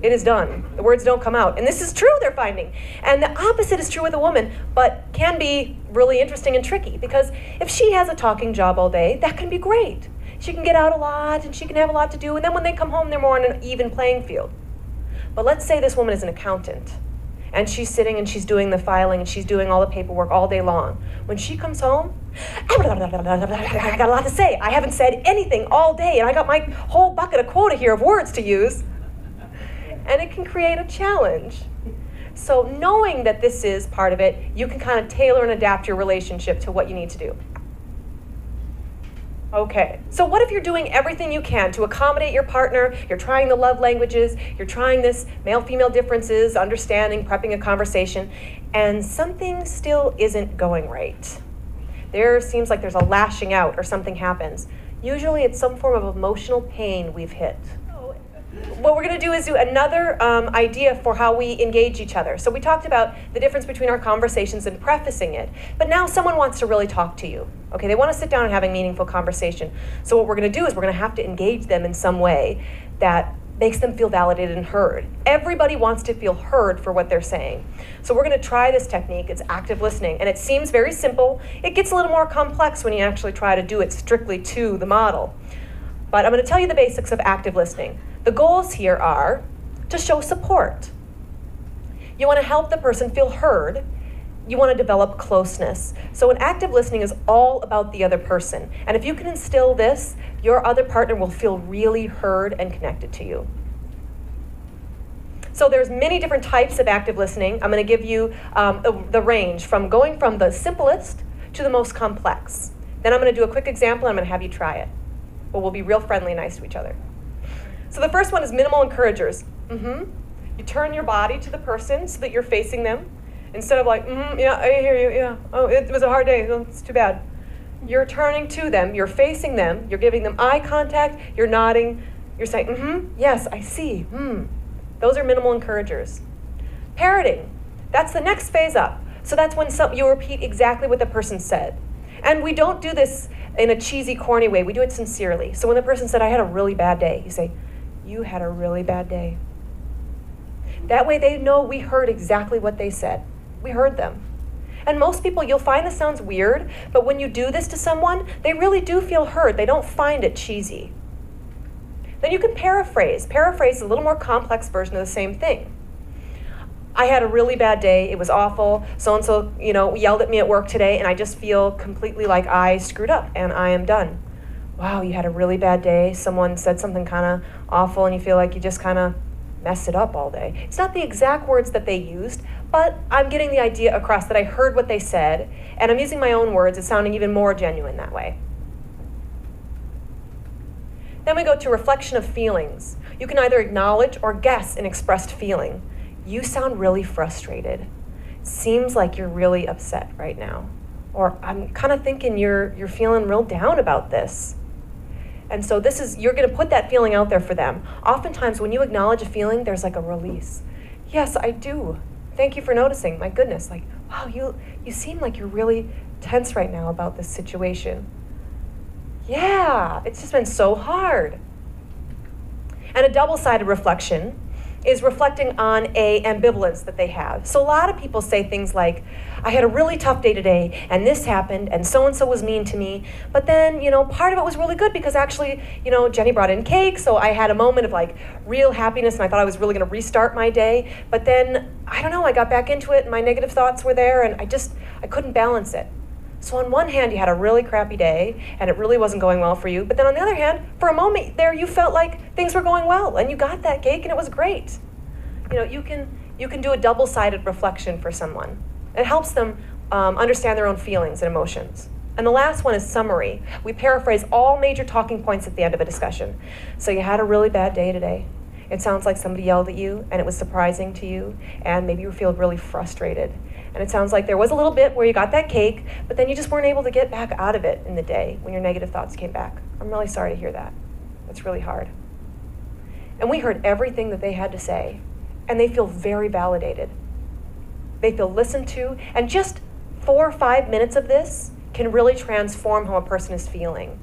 It is done. The words don't come out. And this is true, they're finding. And the opposite is true with a woman, but can be really interesting and tricky, because if she has a talking job all day, that can be great. She can get out a lot, and she can have a lot to do, and then when they come home, they're more on an even playing field. But let's say this woman is an accountant, and she's sitting and she's doing the filing, and she's doing all the paperwork all day long. When she comes home, I got a lot to say. I haven't said anything all day, and I got my whole bucket of quota here of words to use. And it can create a challenge. So knowing that this is part of it, you can kind of tailor and adapt your relationship to what you need to do. Okay, so what if you're doing everything you can to accommodate your partner, you're trying the love languages, you're trying this male-female differences, understanding, prepping a conversation, and something still isn't going right? There seems like there's a lashing out or something happens. Usually it's some form of emotional pain we've hit. What we're going to do is do another idea for how we engage each other. So we talked about the difference between our conversations and prefacing it. But now someone wants to really talk to you. Okay, they want to sit down and have a meaningful conversation. So what we're going to do is we're going to have to engage them in some way that makes them feel validated and heard. Everybody wants to feel heard for what they're saying. So we're going to try this technique. It's active listening. And it seems very simple. It gets a little more complex when you actually try to do it strictly to the model. But I'm going to tell you the basics of active listening. The goals here are to show support. You want to help the person feel heard. You want to develop closeness. So an active listening is all about the other person. And if you can instill this, your other partner will feel really heard and connected to you. So there's many different types of active listening. I'm going to give you the range from going from the simplest to the most complex. Then I'm going to do a quick example and I'm going to have you try it. But we'll be real friendly and nice to each other. So the first one is minimal encouragers. You turn your body to the person so that you're facing them. Instead of like, yeah, I hear you, yeah. Oh, it was a hard day, oh, it's too bad. You're turning to them, you're facing them, you're giving them eye contact, you're nodding, you're saying, yes, I see, Those are minimal encouragers. Parroting, that's the next phase up. So that's when you repeat exactly what the person said. And we don't do this in a cheesy, corny way, we do it sincerely. So when the person said, I had a really bad day, you say, you had a really bad day. That way they know we heard exactly what they said. We heard them. And most people, you'll find this sounds weird, but when you do this to someone, they really do feel heard. They don't find it cheesy. Then you can paraphrase. Paraphrase is a little more complex version of the same thing. I had a really bad day. It was awful. So-and-so, yelled at me at work today, and I just feel completely like I screwed up and I am done. Wow, you had a really bad day. Someone said something kind of awful and you feel like you just kind of mess it up all day. It's not the exact words that they used, but I'm getting the idea across that I heard what they said, and I'm using my own words. It's sounding even more genuine that way. Then we go to reflection of feelings. You can either acknowledge or guess an expressed feeling. You sound really frustrated. Seems like you're really upset right now. Or I'm kind of thinking you're feeling real down about this. And so you're going to put that feeling out there for them. Oftentimes when you acknowledge a feeling, there's like a release. Yes, I do. Thank you for noticing. My goodness, like, wow, you seem like you're really tense right now about this situation. Yeah, it's just been so hard. And a double-sided reflection is reflecting on a ambivalence that they have. So a lot of people say things like, I had a really tough day today, and this happened, and so-and-so was mean to me, but then, part of it was really good because actually, Jenny brought in cake, so I had a moment of like real happiness, and I thought I was really gonna restart my day, but then, I don't know, I got back into it, and my negative thoughts were there, and I couldn't balance it. So on one hand, you had a really crappy day, and it really wasn't going well for you. But then on the other hand, for a moment there, you felt like things were going well, and you got that cake, and it was great. You can do a double-sided reflection for someone. It helps them understand their own feelings and emotions. And the last one is summary. We paraphrase all major talking points at the end of a discussion. So you had a really bad day today. It sounds like somebody yelled at you, and it was surprising to you, and maybe you feel really frustrated. And it sounds like there was a little bit where you got that cake, but then you just weren't able to get back out of it in the day when your negative thoughts came back. I'm really sorry to hear that. That's really hard. And we heard everything that they had to say, and they feel very validated. They feel listened to, and just 4 or 5 minutes of this can really transform how a person is feeling.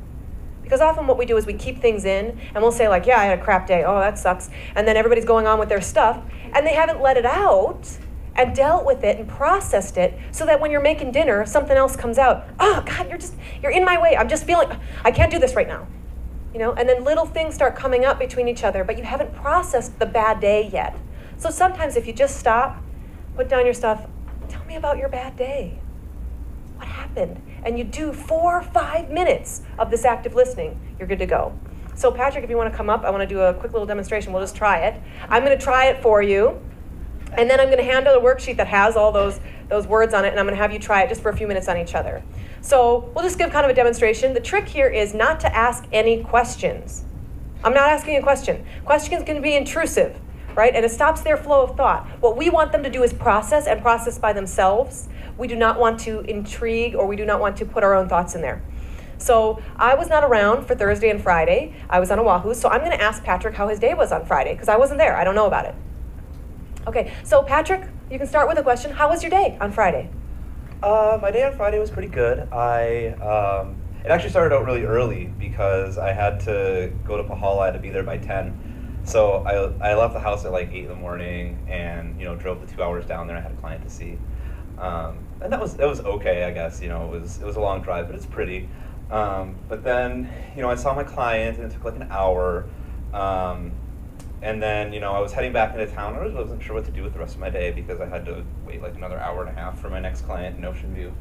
Because often what we do is we keep things in, and we'll say like, yeah, I had a crap day, oh, that sucks. And then everybody's going on with their stuff, and they haven't let it out and dealt with it and processed it so that when you're making dinner, something else comes out. Oh, God, you're in my way. I'm just feeling, I can't do this right now. And then little things start coming up between each other, but you haven't processed the bad day yet. So sometimes if you just stop, put down your stuff, tell me about your bad day. What happened? And you do 4 or 5 minutes of this active listening, you're good to go. So Patrick, if you want to come up, I want to do a quick little demonstration. We'll just try it. I'm going to try it for you. And then I'm going to hand out a worksheet that has all those words on it, and I'm going to have you try it just for a few minutes on each other. So we'll just give kind of a demonstration. The trick here is not to ask any questions. I'm not asking a question. Questions can be intrusive, right? And it stops their flow of thought. What we want them to do is process and process by themselves. We do not want to intrigue, or we do not want to put our own thoughts in there. So I was not around for Thursday and Friday. I was on Oahu, so I'm going to ask Patrick how his day was on Friday, because I wasn't there. I don't know about it. Okay, so Patrick, you can start with a question. How was your day on Friday? My day on Friday was pretty good. It actually started out really early because I had to go to Pahala. I had to be there by 10. So I left the house at like 8 in the morning, and drove the 2 hours down there. I had a client to see, and that was okay, I guess. It was a long drive, but it's pretty. But then I saw my client, and it took like an hour. And then, I was heading back into town. I wasn't sure what to do with the rest of my day because I had to wait like another hour and a half for my next client in Ocean View.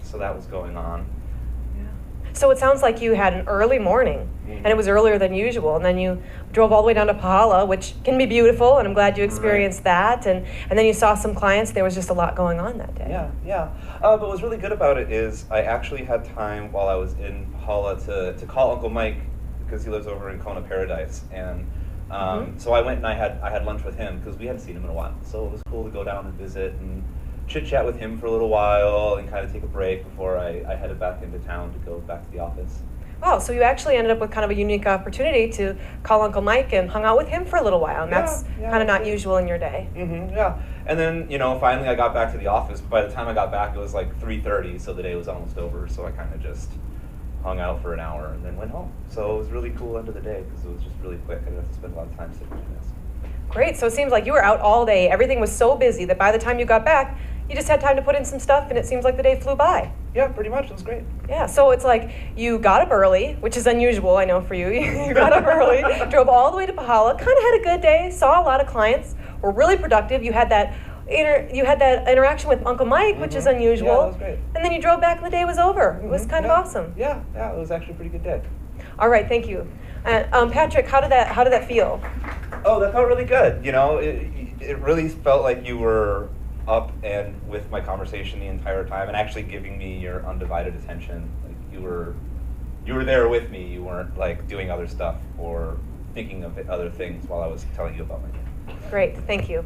So that was going on. Yeah. So it sounds like you had an early morning, and it was earlier than usual, and then you drove all the way down to Pahala, which can be beautiful, and I'm glad you experienced that, and then you saw some clients. There was just a lot going on that day. Yeah. But what was really good about it is I actually had time while I was in Pahala to call Uncle Mike, because he lives over in Kona Paradise, and so I went and I had lunch with him because we hadn't seen him in a while. So it was cool to go down and visit and chit chat with him for a little while and kind of take a break before I headed back into town to go back to the office. Wow, so you actually ended up with kind of a unique opportunity to call Uncle Mike and hung out with him for a little while, and that's kind of not usual in your day. Yeah, and then finally I got back to the office. But by the time I got back, it was like 3:30, so the day was almost over. So I kind of just hung out for an hour and then went home. So it was really cool end of the day because it was just really quick. I didn't have to spend a lot of time sitting doing this. Great, so it seems like you were out all day. Everything was so busy that by the time you got back, you just had time to put in some stuff, and it seems like the day flew by. Yeah, pretty much. It was great. Yeah, so it's like you got up early, which is unusual, I know, for you. You got up early, drove all the way to Pahala, kind of had a good day, saw a lot of clients, were really productive. You had that interaction with Uncle Mike, which is unusual. Yeah, that was great. And then you drove back and the day was over. It was kind of awesome. Yeah, it was actually a pretty good day. All right, thank you. Patrick, how did that feel? Oh, that felt really good. It really felt like you were up and with my conversation the entire time and actually giving me your undivided attention. Like you were there with me. You weren't like doing other stuff or thinking of other things while I was telling you about my day. Great, thank you.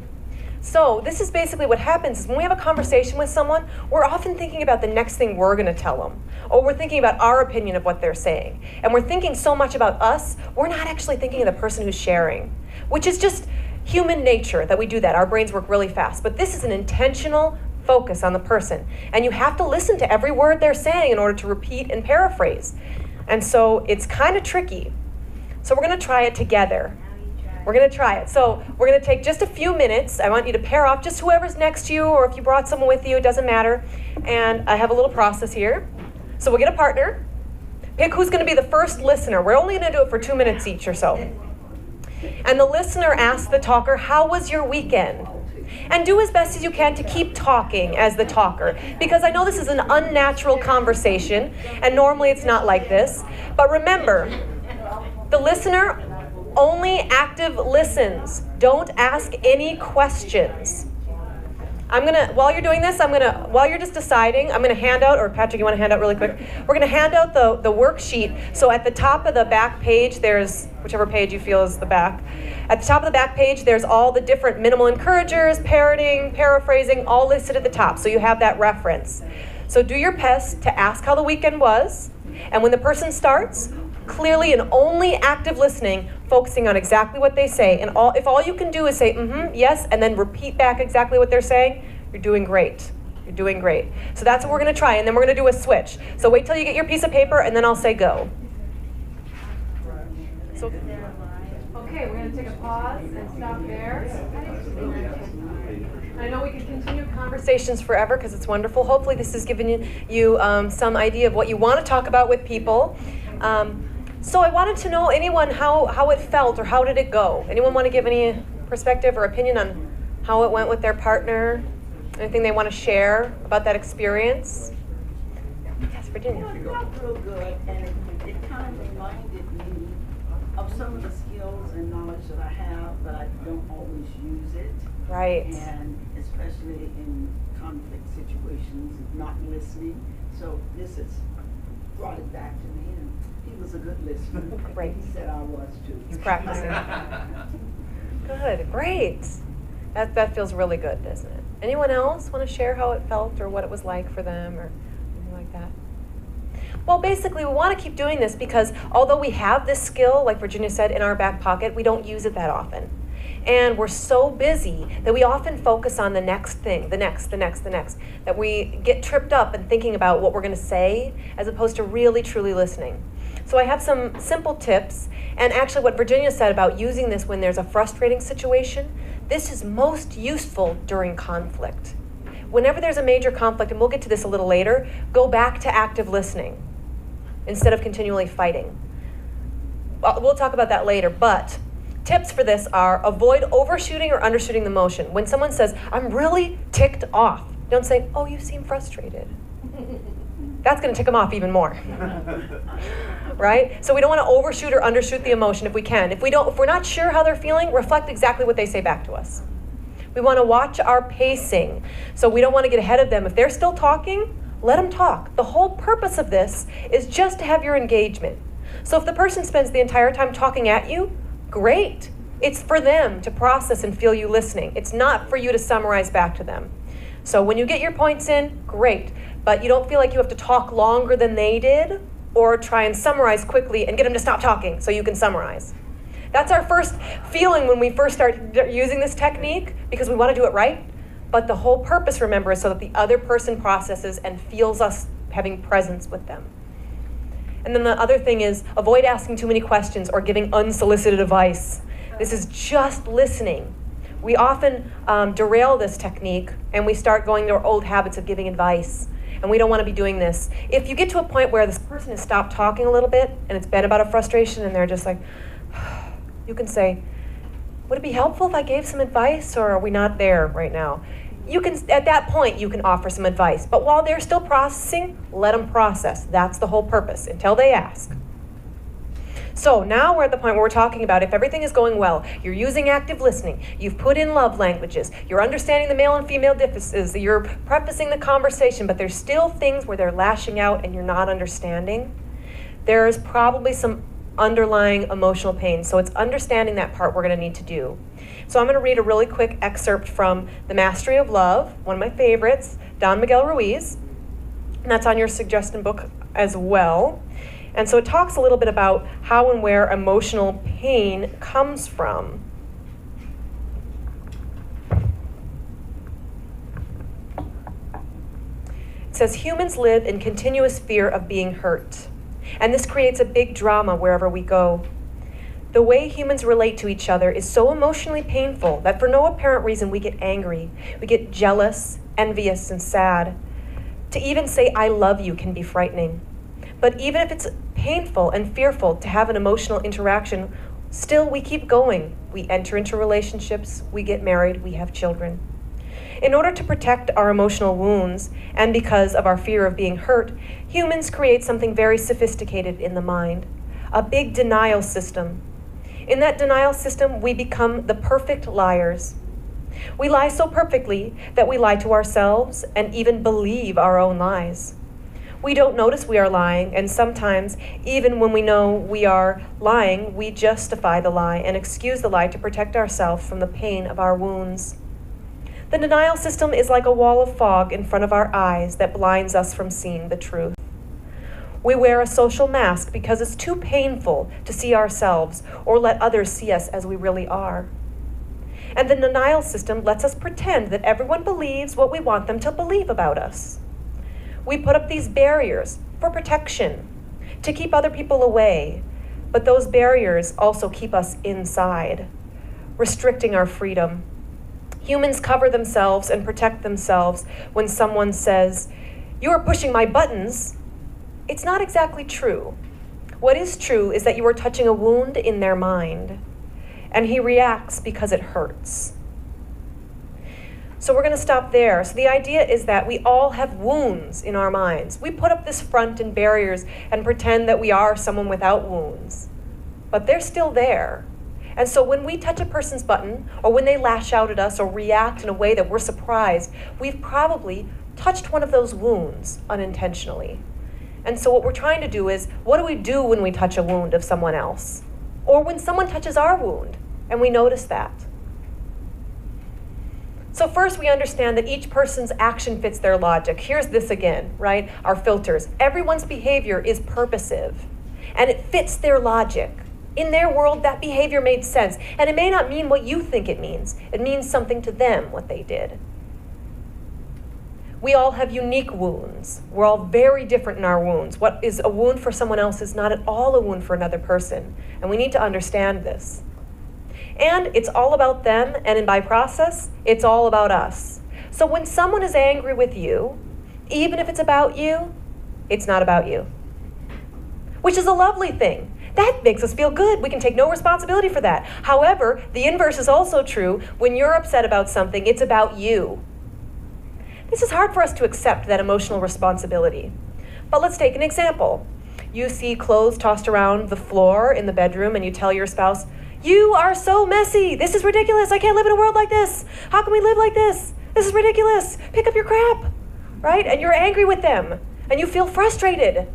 So this is basically what happens is when we have a conversation with someone, we're often thinking about the next thing we're going to tell them, or we're thinking about our opinion of what they're saying. And we're thinking so much about us, we're not actually thinking of the person who's sharing, which is just human nature that we do that. Our brains work really fast. But this is an intentional focus on the person. And you have to listen to every word they're saying in order to repeat and paraphrase. And so it's kind of tricky. So we're going to try it together. We're going to try it. So we're going to take just a few minutes. I want you to pair off just whoever's next to you, or if you brought someone with you, it doesn't matter. And I have a little process here. So we'll get a partner. Pick who's going to be the first listener. We're only going to do it for 2 minutes each or so. And the listener asks the talker, how was your weekend? And do as best as you can to keep talking as the talker, because I know this is an unnatural conversation, and normally it's not like this. But remember, the listener only active listens. Don't ask any questions. While you're doing this, while you're just deciding, I'm gonna hand out, or Patrick, you wanna hand out really quick? We're gonna hand out the worksheet. So at the top of the back page, there's, whichever page you feel is the back. At the top of the back page, there's all the different minimal encouragers, parroting, paraphrasing, all listed at the top. So you have that reference. So do your best to ask how the weekend was. And when the person starts, clearly and only active listening, focusing on exactly what they say. And if all you can do is say, yes, and then repeat back exactly what they're saying, you're doing great. You're doing great. So that's what we're going to try, and then we're going to do a switch. So wait till you get your piece of paper, and then I'll say go. So, okay, we're going to take a pause and stop there. I know we could continue conversations forever because it's wonderful. Hopefully this has given you some idea of what you want to talk about with people. So I wanted to know, anyone, how it felt, or how did it go? Anyone want to give any perspective or opinion on how it went with their partner? Anything they want to share about that experience? Yes, Virginia. It felt real good, and it kind of reminded me of some of the skills and knowledge that I have, but I don't always use it. Right. And especially in conflict situations, not listening. So this has brought it back to me, and he was a good listener. Great. He said I was too. He's practicing. Good, great. That feels really good, doesn't it? Anyone else want to share how it felt or what it was like for them or anything like that? Well, basically, we want to keep doing this because although we have this skill, like Virginia said, in our back pocket, we don't use it that often. And we're so busy that we often focus on the next thing, the next, that we get tripped up in thinking about what we're going to say as opposed to really, truly listening. So I have some simple tips, and actually what Virginia said about using this when there's a frustrating situation, this is most useful during conflict. Whenever there's a major conflict, and we'll get to this a little later, go back to active listening instead of continually fighting. We'll talk about that later, but tips for this are avoid overshooting or undershooting the motion. When someone says, I'm really ticked off, don't say, oh, you seem frustrated. That's going to tick them off even more. Right? So we don't want to overshoot or undershoot the emotion if we can. If we're not sure how they're feeling, reflect exactly what they say back to us. We want to watch our pacing. So we don't want to get ahead of them. If they're still talking, let them talk. The whole purpose of this is just to have your engagement. So if the person spends the entire time talking at you, great. It's for them to process and feel you listening. It's not for you to summarize back to them. So when you get your points in, great. But you don't feel like you have to talk longer than they did or try and summarize quickly and get them to stop talking so you can summarize. That's our first feeling when we first start using this technique because we want to do it right. But the whole purpose, remember, is so that the other person processes and feels us having presence with them. And then the other thing is avoid asking too many questions or giving unsolicited advice. This is just listening. We often derail this technique and we start going to our old habits of giving advice. And we don't want to be doing this. If you get to a point where this person has stopped talking a little bit and it's been about a frustration and they're just like, you can say, would it be helpful if I gave some advice, or are we not there right now? You can, at that point, you can offer some advice. But while they're still processing, let them process. That's the whole purpose, until they ask. So now we're at the point where we're talking about if everything is going well, you're using active listening, you've put in love languages, you're understanding the male and female differences, you're prefacing the conversation, but there's still things where they're lashing out and you're not understanding. There's probably some underlying emotional pain. So it's understanding that part we're going to need to do. So I'm going to read a really quick excerpt from The Mastery of Love, one of my favorites, Don Miguel Ruiz. And that's on your suggestion book as well. And so it talks a little bit about how and where emotional pain comes from. It says, humans live in continuous fear of being hurt. And this creates a big drama wherever we go. The way humans relate to each other is so emotionally painful that for no apparent reason we get angry. We get jealous, envious, and sad. To even say I love you can be frightening. But even if it's painful and fearful to have an emotional interaction, still we keep going. We enter into relationships, we get married, we have children. In order to protect our emotional wounds, and because of our fear of being hurt, humans create something very sophisticated in the mind, a big denial system. In that denial system, we become the perfect liars. We lie so perfectly that we lie to ourselves and even believe our own lies. We don't notice we are lying, and sometimes, even when we know we are lying, we justify the lie and excuse the lie to protect ourselves from the pain of our wounds. The denial system is like a wall of fog in front of our eyes that blinds us from seeing the truth. We wear a social mask because it's too painful to see ourselves or let others see us as we really are. And the denial system lets us pretend that everyone believes what we want them to believe about us. We put up these barriers for protection, to keep other people away, but those barriers also keep us inside, restricting our freedom. Humans cover themselves and protect themselves when someone says, "You are pushing my buttons." It's not exactly true. What is true is that you are touching a wound in their mind, and he reacts because it hurts. So we're going to stop there. So the idea is that we all have wounds in our minds. We put up this front and barriers and pretend that we are someone without wounds, but they're still there. And so when we touch a person's button, or when they lash out at us or react in a way that we're surprised, we've probably touched one of those wounds unintentionally. And so what we're trying to do is, what do we do when we touch a wound of someone else? Or when someone touches our wound and we notice that? So first we understand that each person's action fits their logic. Here's this again, right? Our filters. Everyone's behavior is purposive and it fits their logic. In their world, that behavior made sense. And it may not mean what you think it means. It means something to them, what they did. We all have unique wounds. We're all very different in our wounds. What is a wound for someone else is not at all a wound for another person. And we need to understand this. And it's all about them, and by process, it's all about us. So when someone is angry with you, even if it's about you, it's not about you. Which is a lovely thing. That makes us feel good. We can take no responsibility for that. However, the inverse is also true. When you're upset about something, it's about you. This is hard for us to accept, that emotional responsibility. But let's take an example. You see clothes tossed around the floor in the bedroom, and you tell your spouse, "You are so messy. This is ridiculous. I can't live in a world like this. How can we live like this? This is ridiculous. Pick up your crap." Right? And you're angry with them, and you feel frustrated.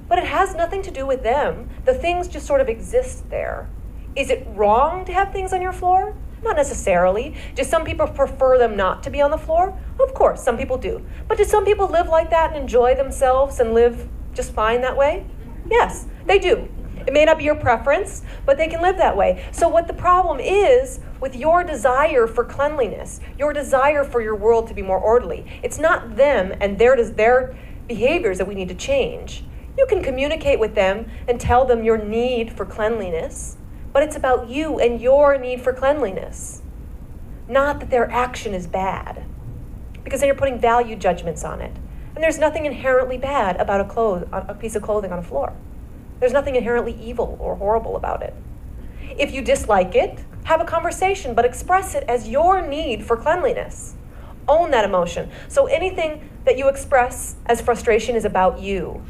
But it has nothing to do with them. The things just sort of exist there. Is it wrong to have things on your floor? Not necessarily. Do some people prefer them not to be on the floor? Of course, some people do. But do some people live like that and enjoy themselves and live just fine that way? Yes, they do. It may not be your preference, but they can live that way. So what the problem is with your desire for cleanliness, your desire for your world to be more orderly, it's not them and their behaviors that we need to change. You can communicate with them and tell them your need for cleanliness, but it's about you and your need for cleanliness. Not that their action is bad, because then you're putting value judgments on it. And there's nothing inherently bad about a piece of clothing on a floor. There's nothing inherently evil or horrible about it. If you dislike it, have a conversation, but express it as your need for cleanliness. Own that emotion. So anything that you express as frustration is about you,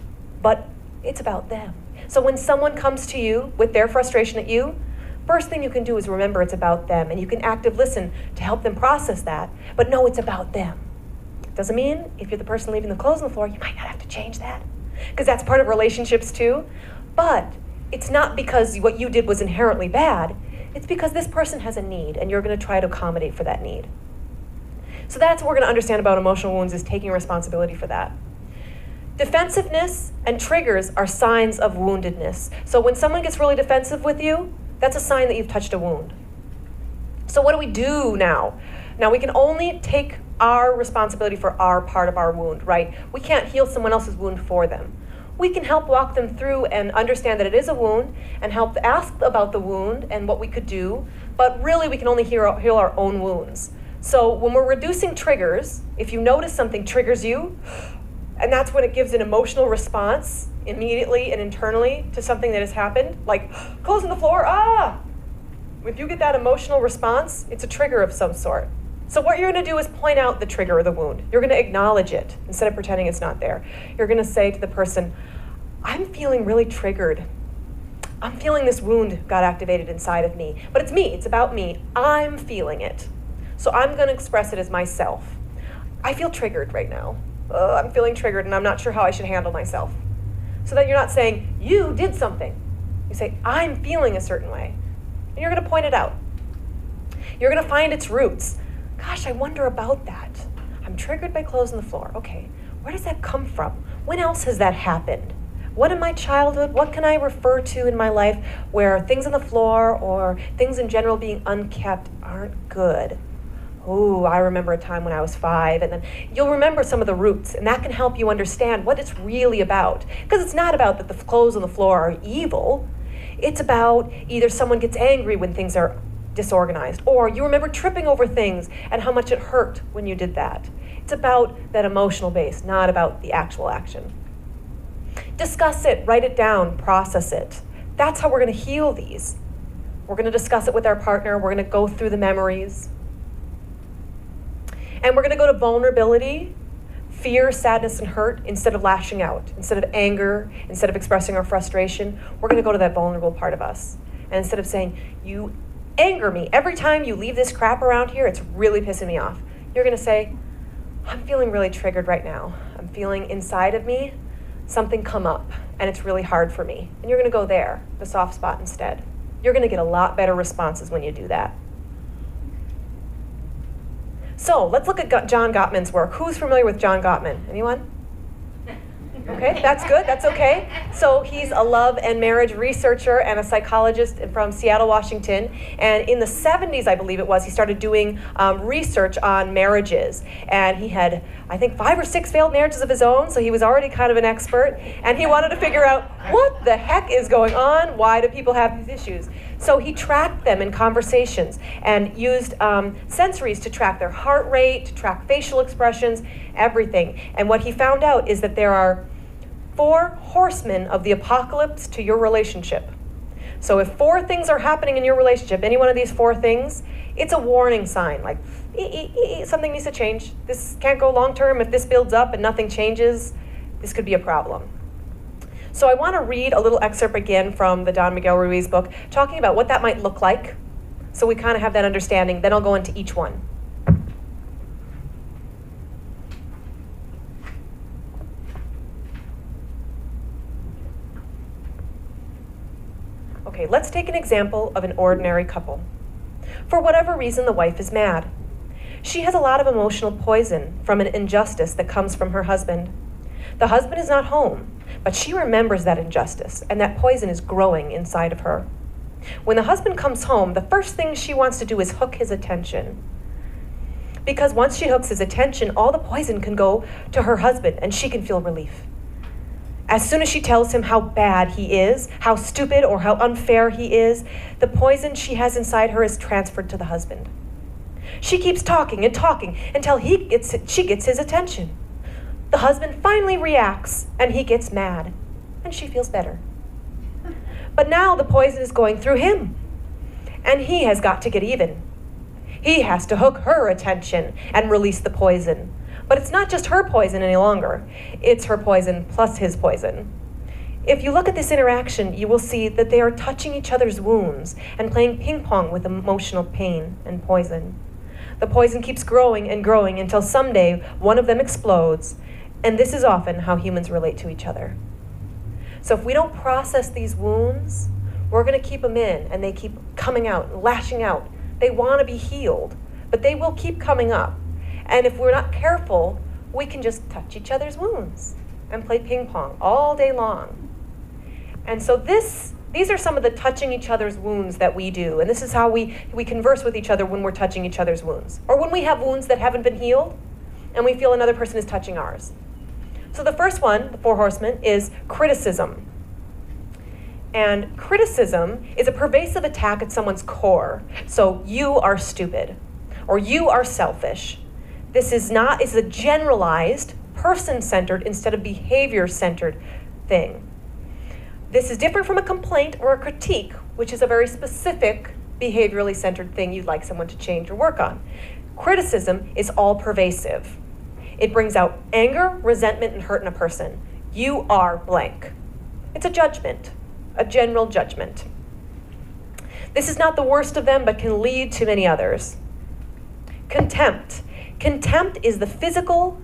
but it's about them. So when someone comes to you with their frustration at you, first thing you can do is remember it's about them, and you can active listen to help them process that, but know it's about them. Doesn't mean if you're the person leaving the clothes on the floor, you might not have to change that, because that's part of relationships too. But it's not because what you did was inherently bad. It's because this person has a need, and you're going to try to accommodate for that need. So that's what we're going to understand about emotional wounds, is taking responsibility for that. Defensiveness and triggers are signs of woundedness. So when someone gets really defensive with you, that's a sign that you've touched a wound. So what do we do now? Now we can only take our responsibility for our part of our wound, right? We can't heal someone else's wound for them. We can help walk them through and understand that it is a wound and help ask about the wound and what we could do, but really we can only heal our own wounds. So when we're reducing triggers, if you notice something triggers you, and that's when it gives an emotional response immediately and internally to something that has happened, like clothes on the floor, ah! If you get that emotional response, it's a trigger of some sort. So what you're going to do is point out the trigger or the wound. You're going to acknowledge it instead of pretending it's not there. You're going to say to the person, "I'm feeling really triggered. I'm feeling this wound got activated inside of me. But it's me. It's about me. I'm feeling it. So I'm going to express it as myself. I feel triggered right now. I'm feeling triggered and I'm not sure how I should handle myself." So that you're not saying, "You did something." You say, "I'm feeling a certain way." And you're going to point it out. You're going to find its roots. Gosh, I wonder about that. I'm triggered by clothes on the floor. Okay, where does that come from? When else has that happened? What in my childhood, what can I refer to in my life where things on the floor or things in general being unkept aren't good? Oh, I remember a time when I was 5, and then you'll remember some of the roots, and that can help you understand what it's really about. Because it's not about that the clothes on the floor are evil. It's about either someone gets angry when things are disorganized, or you remember tripping over things and how much it hurt when you did that. It's about that emotional base, not about the actual action. Discuss it, write it down, process it. That's how we're going to heal these. We're going to discuss it with our partner. We're going to go through the memories. And we're going to go to vulnerability, fear, sadness, and hurt instead of lashing out, instead of anger, instead of expressing our frustration. We're going to go to that vulnerable part of us. And instead of saying, "You anger me. Every time you leave this crap around here, it's really pissing me off," you're going to say, "I'm feeling really triggered right now. I'm feeling inside of me something come up, and it's really hard for me." And you're going to go there, the soft spot instead. You're going to get a lot better responses when you do that. So let's look at John Gottman's work. Who's familiar with John Gottman? Anyone? Okay, that's good, that's okay. So he's a love and marriage researcher and a psychologist from Seattle, Washington. And in the 70s, I believe it was, he started doing research on marriages. And he had, I think, 5 or 6 failed marriages of his own, so he was already kind of an expert. And he wanted to figure out, what the heck is going on? Why do people have these issues? So he tracked them in conversations and used sensories to track their heart rate, to track facial expressions, everything. And what he found out is that there are 4 horsemen of the apocalypse to your relationship. So if 4 things are happening in your relationship, any one of these 4 things, it's a warning sign, like something needs to change. This can't go long term. If this builds up and nothing changes, this could be a problem. So I want to read a little excerpt again from the Don Miguel Ruiz book, talking about what that might look like, so we kind of have that understanding. Then I'll go into each one. Okay, let's take an example of an ordinary couple. For whatever reason, the wife is mad. She has a lot of emotional poison from an injustice that comes from her husband. The husband is not home, but she remembers that injustice, and that poison is growing inside of her. When the husband comes home, the first thing she wants to do is hook his attention. Because once she hooks his attention, all the poison can go to her husband, and she can feel relief. As soon as she tells him how bad he is, how stupid or how unfair he is, the poison she has inside her is transferred to the husband. She keeps talking and talking until she gets his attention. The husband finally reacts, and he gets mad, and she feels better. But now the poison is going through him, and he has got to get even. He has to hook her attention and release the poison. But it's not just her poison any longer. It's her poison plus his poison. If you look at this interaction, you will see that they are touching each other's wounds and playing ping pong with emotional pain and poison. The poison keeps growing and growing until someday one of them explodes. And this is often how humans relate to each other. So if we don't process these wounds, we're going to keep them in, and they keep coming out and lashing out. They want to be healed, but they will keep coming up. And if we're not careful, we can just touch each other's wounds and play ping pong all day long. And so these are some of the touching each other's wounds that we do. And this is how we converse with each other when we're touching each other's wounds. Or when we have wounds that haven't been healed, and we feel another person is touching ours. So the first one, the 4 horsemen, is criticism. And criticism is a pervasive attack at someone's core. So you are stupid, or you are selfish. This is a generalized, person-centered instead of behavior-centered thing. This is different from a complaint or a critique, which is a very specific, behaviorally centered thing you'd like someone to change or work on. Criticism is all pervasive. It brings out anger, resentment, and hurt in a person. You are blank. It's a judgment, a general judgment. This is not the worst of them, but can lead to many others. Contempt. Contempt is the physical,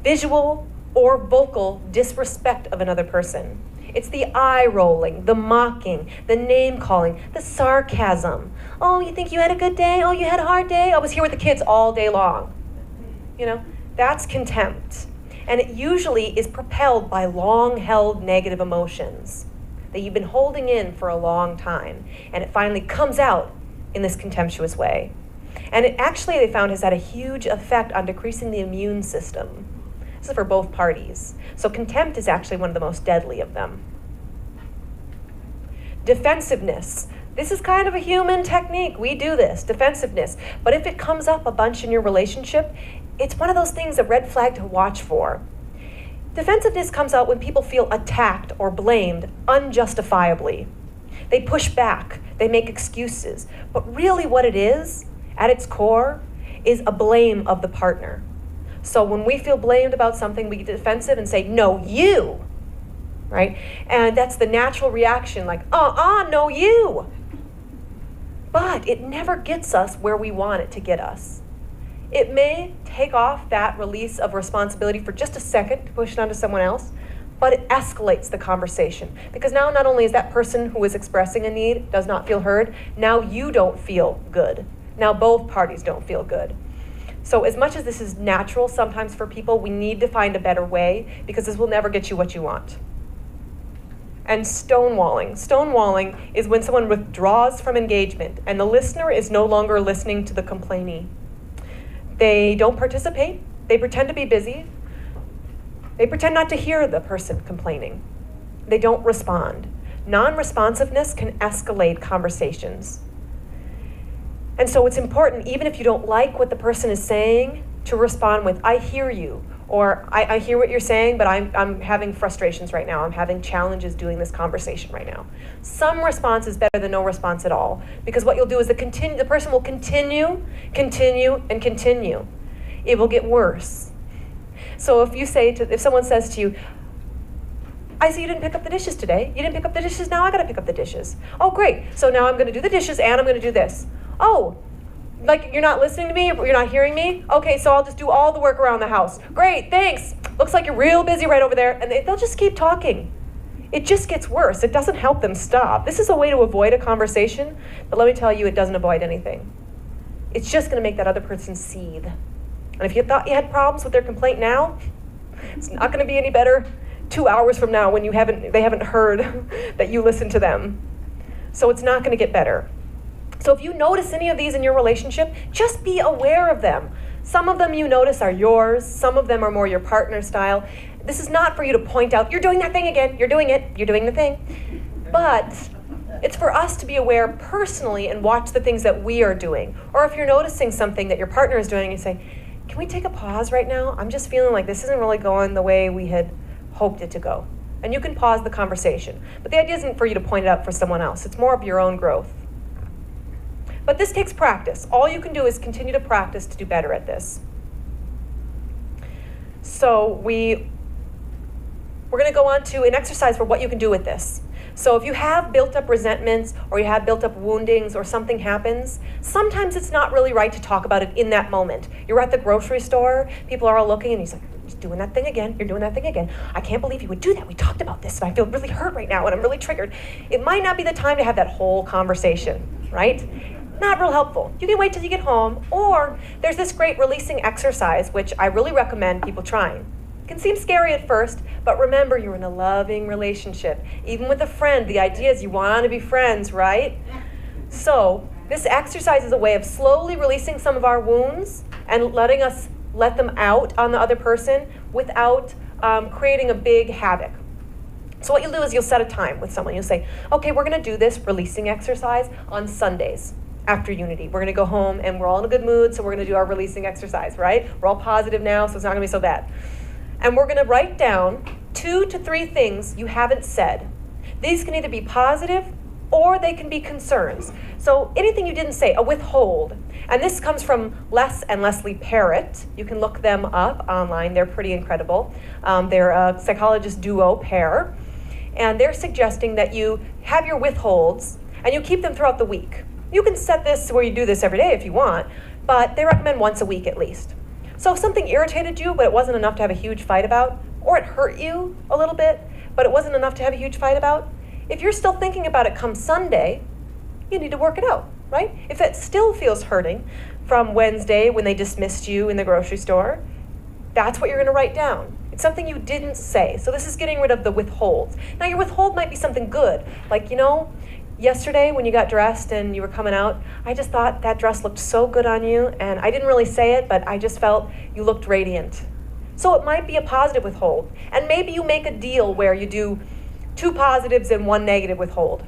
visual, or vocal disrespect of another person. It's the eye rolling, the mocking, the name calling, the sarcasm. Oh, you think you had a good day? Oh, you had a hard day? I was here with the kids all day long. That's contempt. And it usually is propelled by long-held negative emotions that you've been holding in for a long time. And it finally comes out in this contemptuous way. And it actually, they found, has had a huge effect on decreasing the immune system. This is for both parties. So contempt is actually one of the most deadly of them. Defensiveness. This is kind of a human technique. We do this, defensiveness. But if it comes up a bunch in your relationship, it's one of those things, a red flag to watch for. Defensiveness comes out when people feel attacked or blamed unjustifiably. They push back, they make excuses. But really what it is, at its core, is a blame of the partner. So when we feel blamed about something, we get defensive and say, no, you, right? And that's the natural reaction, like, no, you. But it never gets us where we want it to get us. It may take off that release of responsibility for just a second to push it onto someone else, but it escalates the conversation. Because now not only is that person who is expressing a need does not feel heard, now you don't feel good. Now both parties don't feel good. So as much as this is natural sometimes for people, we need to find a better way because this will never get you what you want. And stonewalling. Stonewalling is when someone withdraws from engagement and the listener is no longer listening to the complainee. They don't participate. They pretend to be busy. They pretend not to hear the person complaining. They don't respond. Non-responsiveness can escalate conversations. And so it's important, even if you don't like what the person is saying, to respond with, I hear you, or I hear what you're saying, but I'm having frustrations right now. I'm having challenges doing this conversation right now. Some response is better than no response at all, because what you'll do is the person will continue, and continue. It will get worse. So if someone says to you, I see you didn't pick up the dishes today. You didn't pick up the dishes, now I gotta pick up the dishes. Oh, great. So now I'm gonna do the dishes and I'm gonna do this. Oh, like you're not listening to me, you're not hearing me? Okay, so I'll just do all the work around the house. Great, thanks. Looks like you're real busy right over there. And they'll just keep talking. It just gets worse. It doesn't help them stop. This is a way to avoid a conversation, but let me tell you, it doesn't avoid anything. It's just gonna make that other person seethe. And if you thought you had problems with their complaint now, it's not gonna be any better 2 hours from now when they haven't heard that you listened to them. So it's not gonna get better. So if you notice any of these in your relationship, just be aware of them. Some of them you notice are yours, some of them are more your partner style. This is not for you to point out, you're doing that thing again, you're doing it, you're doing the thing. But it's for us to be aware personally and watch the things that we are doing. Or if you're noticing something that your partner is doing, you say, can we take a pause right now? I'm just feeling like this isn't really going the way we had hoped it to go. And you can pause the conversation. But the idea isn't for you to point it out for someone else. It's more of your own growth. But this takes practice. All you can do is continue to practice to do better at this. So we're going to go on to an exercise for what you can do with this. So if you have built up resentments or you have built up woundings or something happens, sometimes it's not really right to talk about it in that moment. You're at the grocery store, people are all looking and he's like, you're doing that thing again, you're doing that thing again. I can't believe you would do that. We talked about this and I feel really hurt right now and I'm really triggered. It might not be the time to have that whole conversation, right? Not real helpful. You can wait till you get home, or there's this great releasing exercise, which I really recommend people trying. It can seem scary at first, but remember, you're in a loving relationship. Even with a friend, the idea is you want to be friends, right? So this exercise is a way of slowly releasing some of our wounds and letting us let them out on the other person without creating a big havoc. So what you'll do is you'll set a time with someone. You'll say, okay, we're going to do this releasing exercise on Sundays. After Unity. We're going to go home and we're all in a good mood, so we're going to do our releasing exercise, right? We're all positive now, so it's not going to be so bad. And we're going to write down 2 to 3 things you haven't said. These can either be positive or they can be concerns. So anything you didn't say, a withhold. And this comes from Les and Leslie Parrott. You can look them up online. They're pretty incredible. They're a psychologist duo pair. And they're suggesting that you have your withholds and you keep them throughout the week. You can set this where you do this every day if you want, but they recommend once a week at least. So if something irritated you, but it wasn't enough to have a huge fight about, or it hurt you a little bit, but it wasn't enough to have a huge fight about, if you're still thinking about it come Sunday, you need to work it out, right? If it still feels hurting from Wednesday when they dismissed you in the grocery store, that's what you're going to write down. It's something you didn't say. So this is getting rid of the withholds. Now your withhold might be something good, like, yesterday when you got dressed and you were coming out, I just thought that dress looked so good on you, and I didn't really say it, but I just felt you looked radiant. So it might be a positive withhold. And maybe you make a deal where you do 2 positives and 1 negative withhold.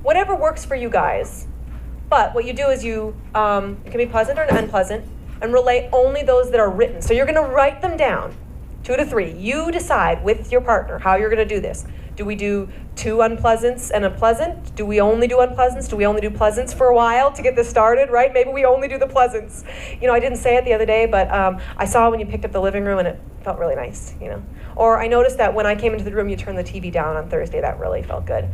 Whatever works for you guys. But what you do is it can be pleasant or unpleasant, and relay only those that are written. So you're going to write them down, 2 to 3. You decide with your partner how you're going to do this. Do we do 2 unpleasants and a pleasant? Do we only do unpleasants? Do we only do pleasants for a while to get this started, right? Maybe we only do the pleasants. I didn't say it the other day, but I saw when you picked up the living room and it felt really nice, Or I noticed that when I came into the room, you turned the TV down on Thursday. That really felt good.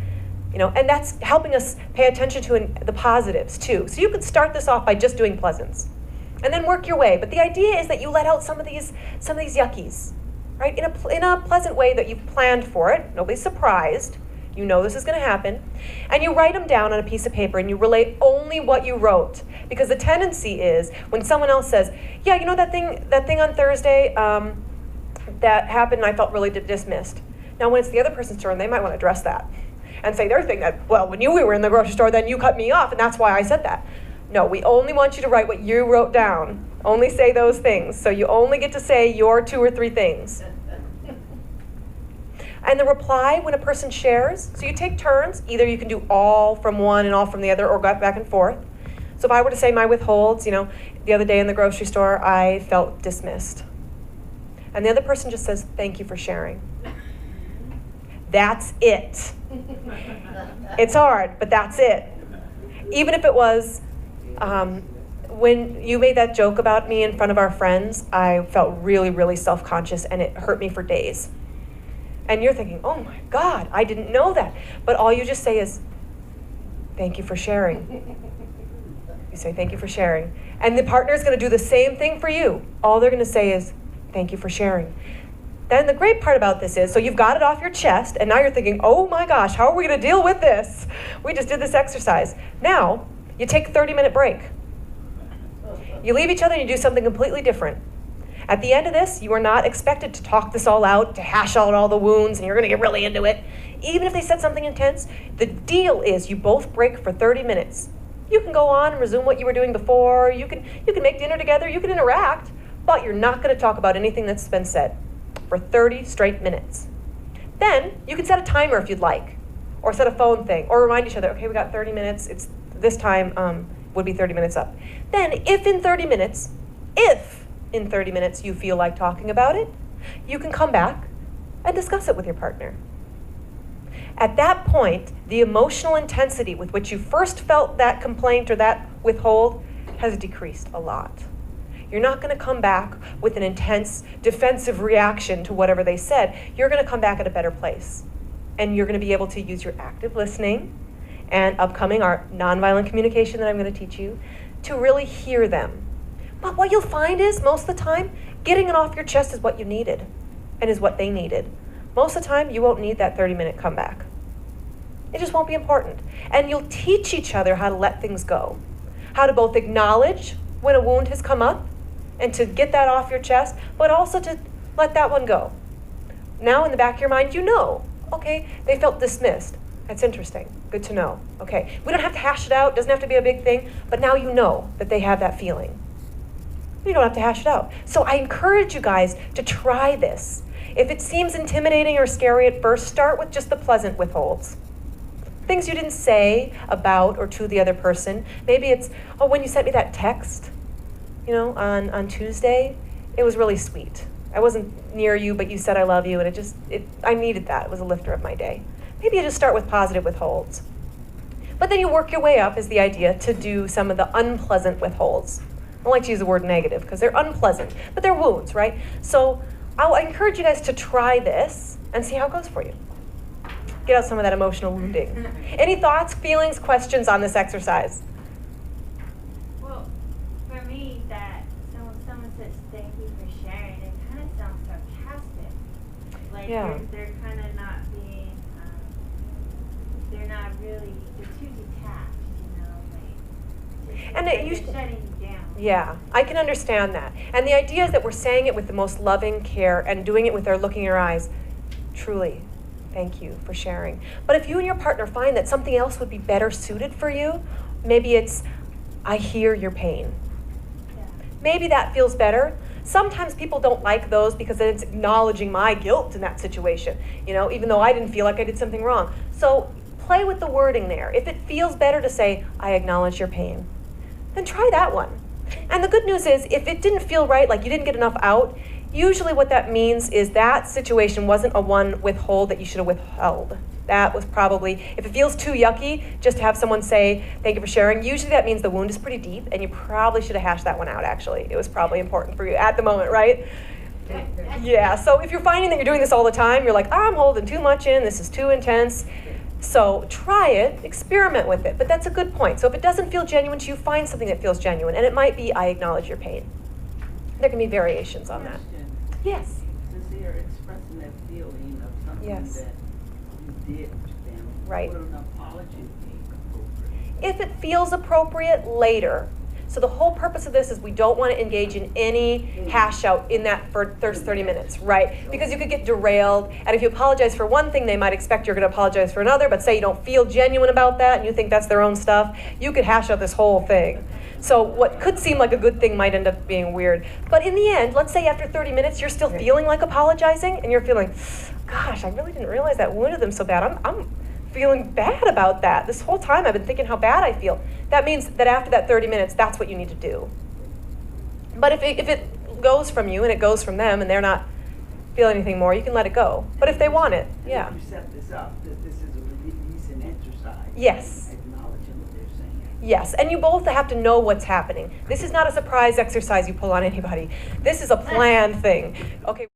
And that's helping us pay attention to the positives too. So you could start this off by just doing pleasants and then work your way. But the idea is that you let out some of these yuckies, right? In a pleasant way that you've planned for it. Nobody's surprised. You know this is going to happen. And you write them down on a piece of paper and you relate only what you wrote. Because the tendency is when someone else says, yeah, you know that thing on Thursday that happened and I felt really dismissed. Now when it's the other person's turn, they might want to address that and say their thing that, well, when we were in the grocery store, then you cut me off and that's why I said that. No, we only want you to write what you wrote down. Only say those things. So you only get to say your 2 or 3 things. And the reply when a person shares, so you take turns. Either you can do all from one and all from the other or go back and forth. So if I were to say my withholds, the other day in the grocery store, I felt dismissed. And the other person just says, thank you for sharing. That's it. It's hard, but that's it. Even if it was, when you made that joke about me in front of our friends, I felt really, really self-conscious and it hurt me for days. And you're thinking, oh my God, I didn't know that. But all you just say is, thank you for sharing. You say, thank you for sharing. And the partner is going to do the same thing for you. All they're going to say is, thank you for sharing. Then the great part about this is, so you've got it off your chest, and now you're thinking, oh my gosh, how are we going to deal with this? We just did this exercise. Now, you take a 30-minute break. You leave each other and you do something completely different. At the end of this, you are not expected to talk this all out, to hash out all the wounds, and you're going to get really into it. Even if they said something intense, the deal is you both break for 30 minutes. You can go on and resume what you were doing before. You can make dinner together. You can interact, but you're not going to talk about anything that's been said for 30 straight minutes. Then you can set a timer if you'd like, or set a phone thing, or remind each other, okay, we got 30 minutes. It's this time would be 30 minutes up. Then if in 30 minutes you feel like talking about it, you can come back and discuss it with your partner. At that point, the emotional intensity with which you first felt that complaint or that withhold has decreased a lot. You're not going to come back with an intense defensive reaction to whatever they said. You're going to come back at a better place. And you're going to be able to use your active listening and upcoming our nonviolent communication that I'm going to teach you to really hear them. But what you'll find is, most of the time, getting it off your chest is what you needed and is what they needed. Most of the time, you won't need that 30-minute comeback. It just won't be important. And you'll teach each other how to let things go, how to both acknowledge when a wound has come up and to get that off your chest, but also to let that one go. Now in the back of your mind, you know, okay, they felt dismissed. That's interesting. Good to know. Okay, we don't have to hash it out. It doesn't have to be a big thing, but now you know that they have that feeling. You don't have to hash it out. So I encourage you guys to try this. If it seems intimidating or scary at first, start with just the pleasant withholds. Things you didn't say about or to the other person. Maybe it's, oh, when you sent me that text, on Tuesday, it was really sweet. I wasn't near you, but you said I love you, and I needed that. It was a lifter of my day. Maybe you just start with positive withholds. But then you work your way up, is the idea, to do some of the unpleasant withholds. I don't like to use the word negative because they're unpleasant, but they're wounds, right? So I encourage you guys to try this and see how it goes for you. Get out some of that emotional wounding. Any thoughts, feelings, questions on this exercise? Well, for me, that someone says thank you for sharing, it kind of sounds sarcastic. Like Yeah. they're kind of not being, they're not really, they're too detached, And like it they're used- shutting you down. Yeah, I can understand that. And the idea is that we're saying it with the most loving care and doing it with our looking in our eyes. Truly, thank you for sharing. But if you and your partner find that something else would be better suited for you, maybe it's, I hear your pain. Yeah. Maybe that feels better. Sometimes people don't like those because then it's acknowledging my guilt in that situation, even though I didn't feel like I did something wrong. So play with the wording there. If it feels better to say, I acknowledge your pain, then try that one. And the good news is, if it didn't feel right, like you didn't get enough out, usually what that means is that situation wasn't a one withhold that you should have withheld. That was probably, if it feels too yucky, just to have someone say, thank you for sharing, usually that means the wound is pretty deep and you probably should have hashed that one out, actually. It was probably important for you at the moment, right? Yeah, so if you're finding that you're doing this all the time, you're like, I'm holding too much in, this is too intense. So try it, experiment with it, but that's a good point. So if it doesn't feel genuine to you, find something that feels genuine, and it might be, I acknowledge your pain. There can be variations on that. Question. Yes. Since they are expressing that feeling of something Yes. that you did to them, right? Would an apology be appropriate? If it feels appropriate, later. So the whole purpose of this is we don't want to engage in any hash out in that first 30 minutes, right? Because you could get derailed, and if you apologize for one thing, they might expect you're going to apologize for another, but say you don't feel genuine about that and you think that's their own stuff, you could hash out this whole thing. So what could seem like a good thing might end up being weird. But in the end, let's say after 30 minutes, you're still feeling like apologizing, and you're feeling, gosh, I really didn't realize that wounded them so bad. I'm feeling bad about that. This whole time I've been thinking how bad I feel. That means that after that 30 minutes, that's what you need to do. But if it goes from you and it goes from them and they're not feeling anything more, you can let it go. But if they want it, yeah. And if you set this up, that this is a releasing exercise. Yes. Acknowledging what they're saying. Yes, and you both have to know what's happening. This is not a surprise exercise you pull on anybody. This is a planned thing. Okay.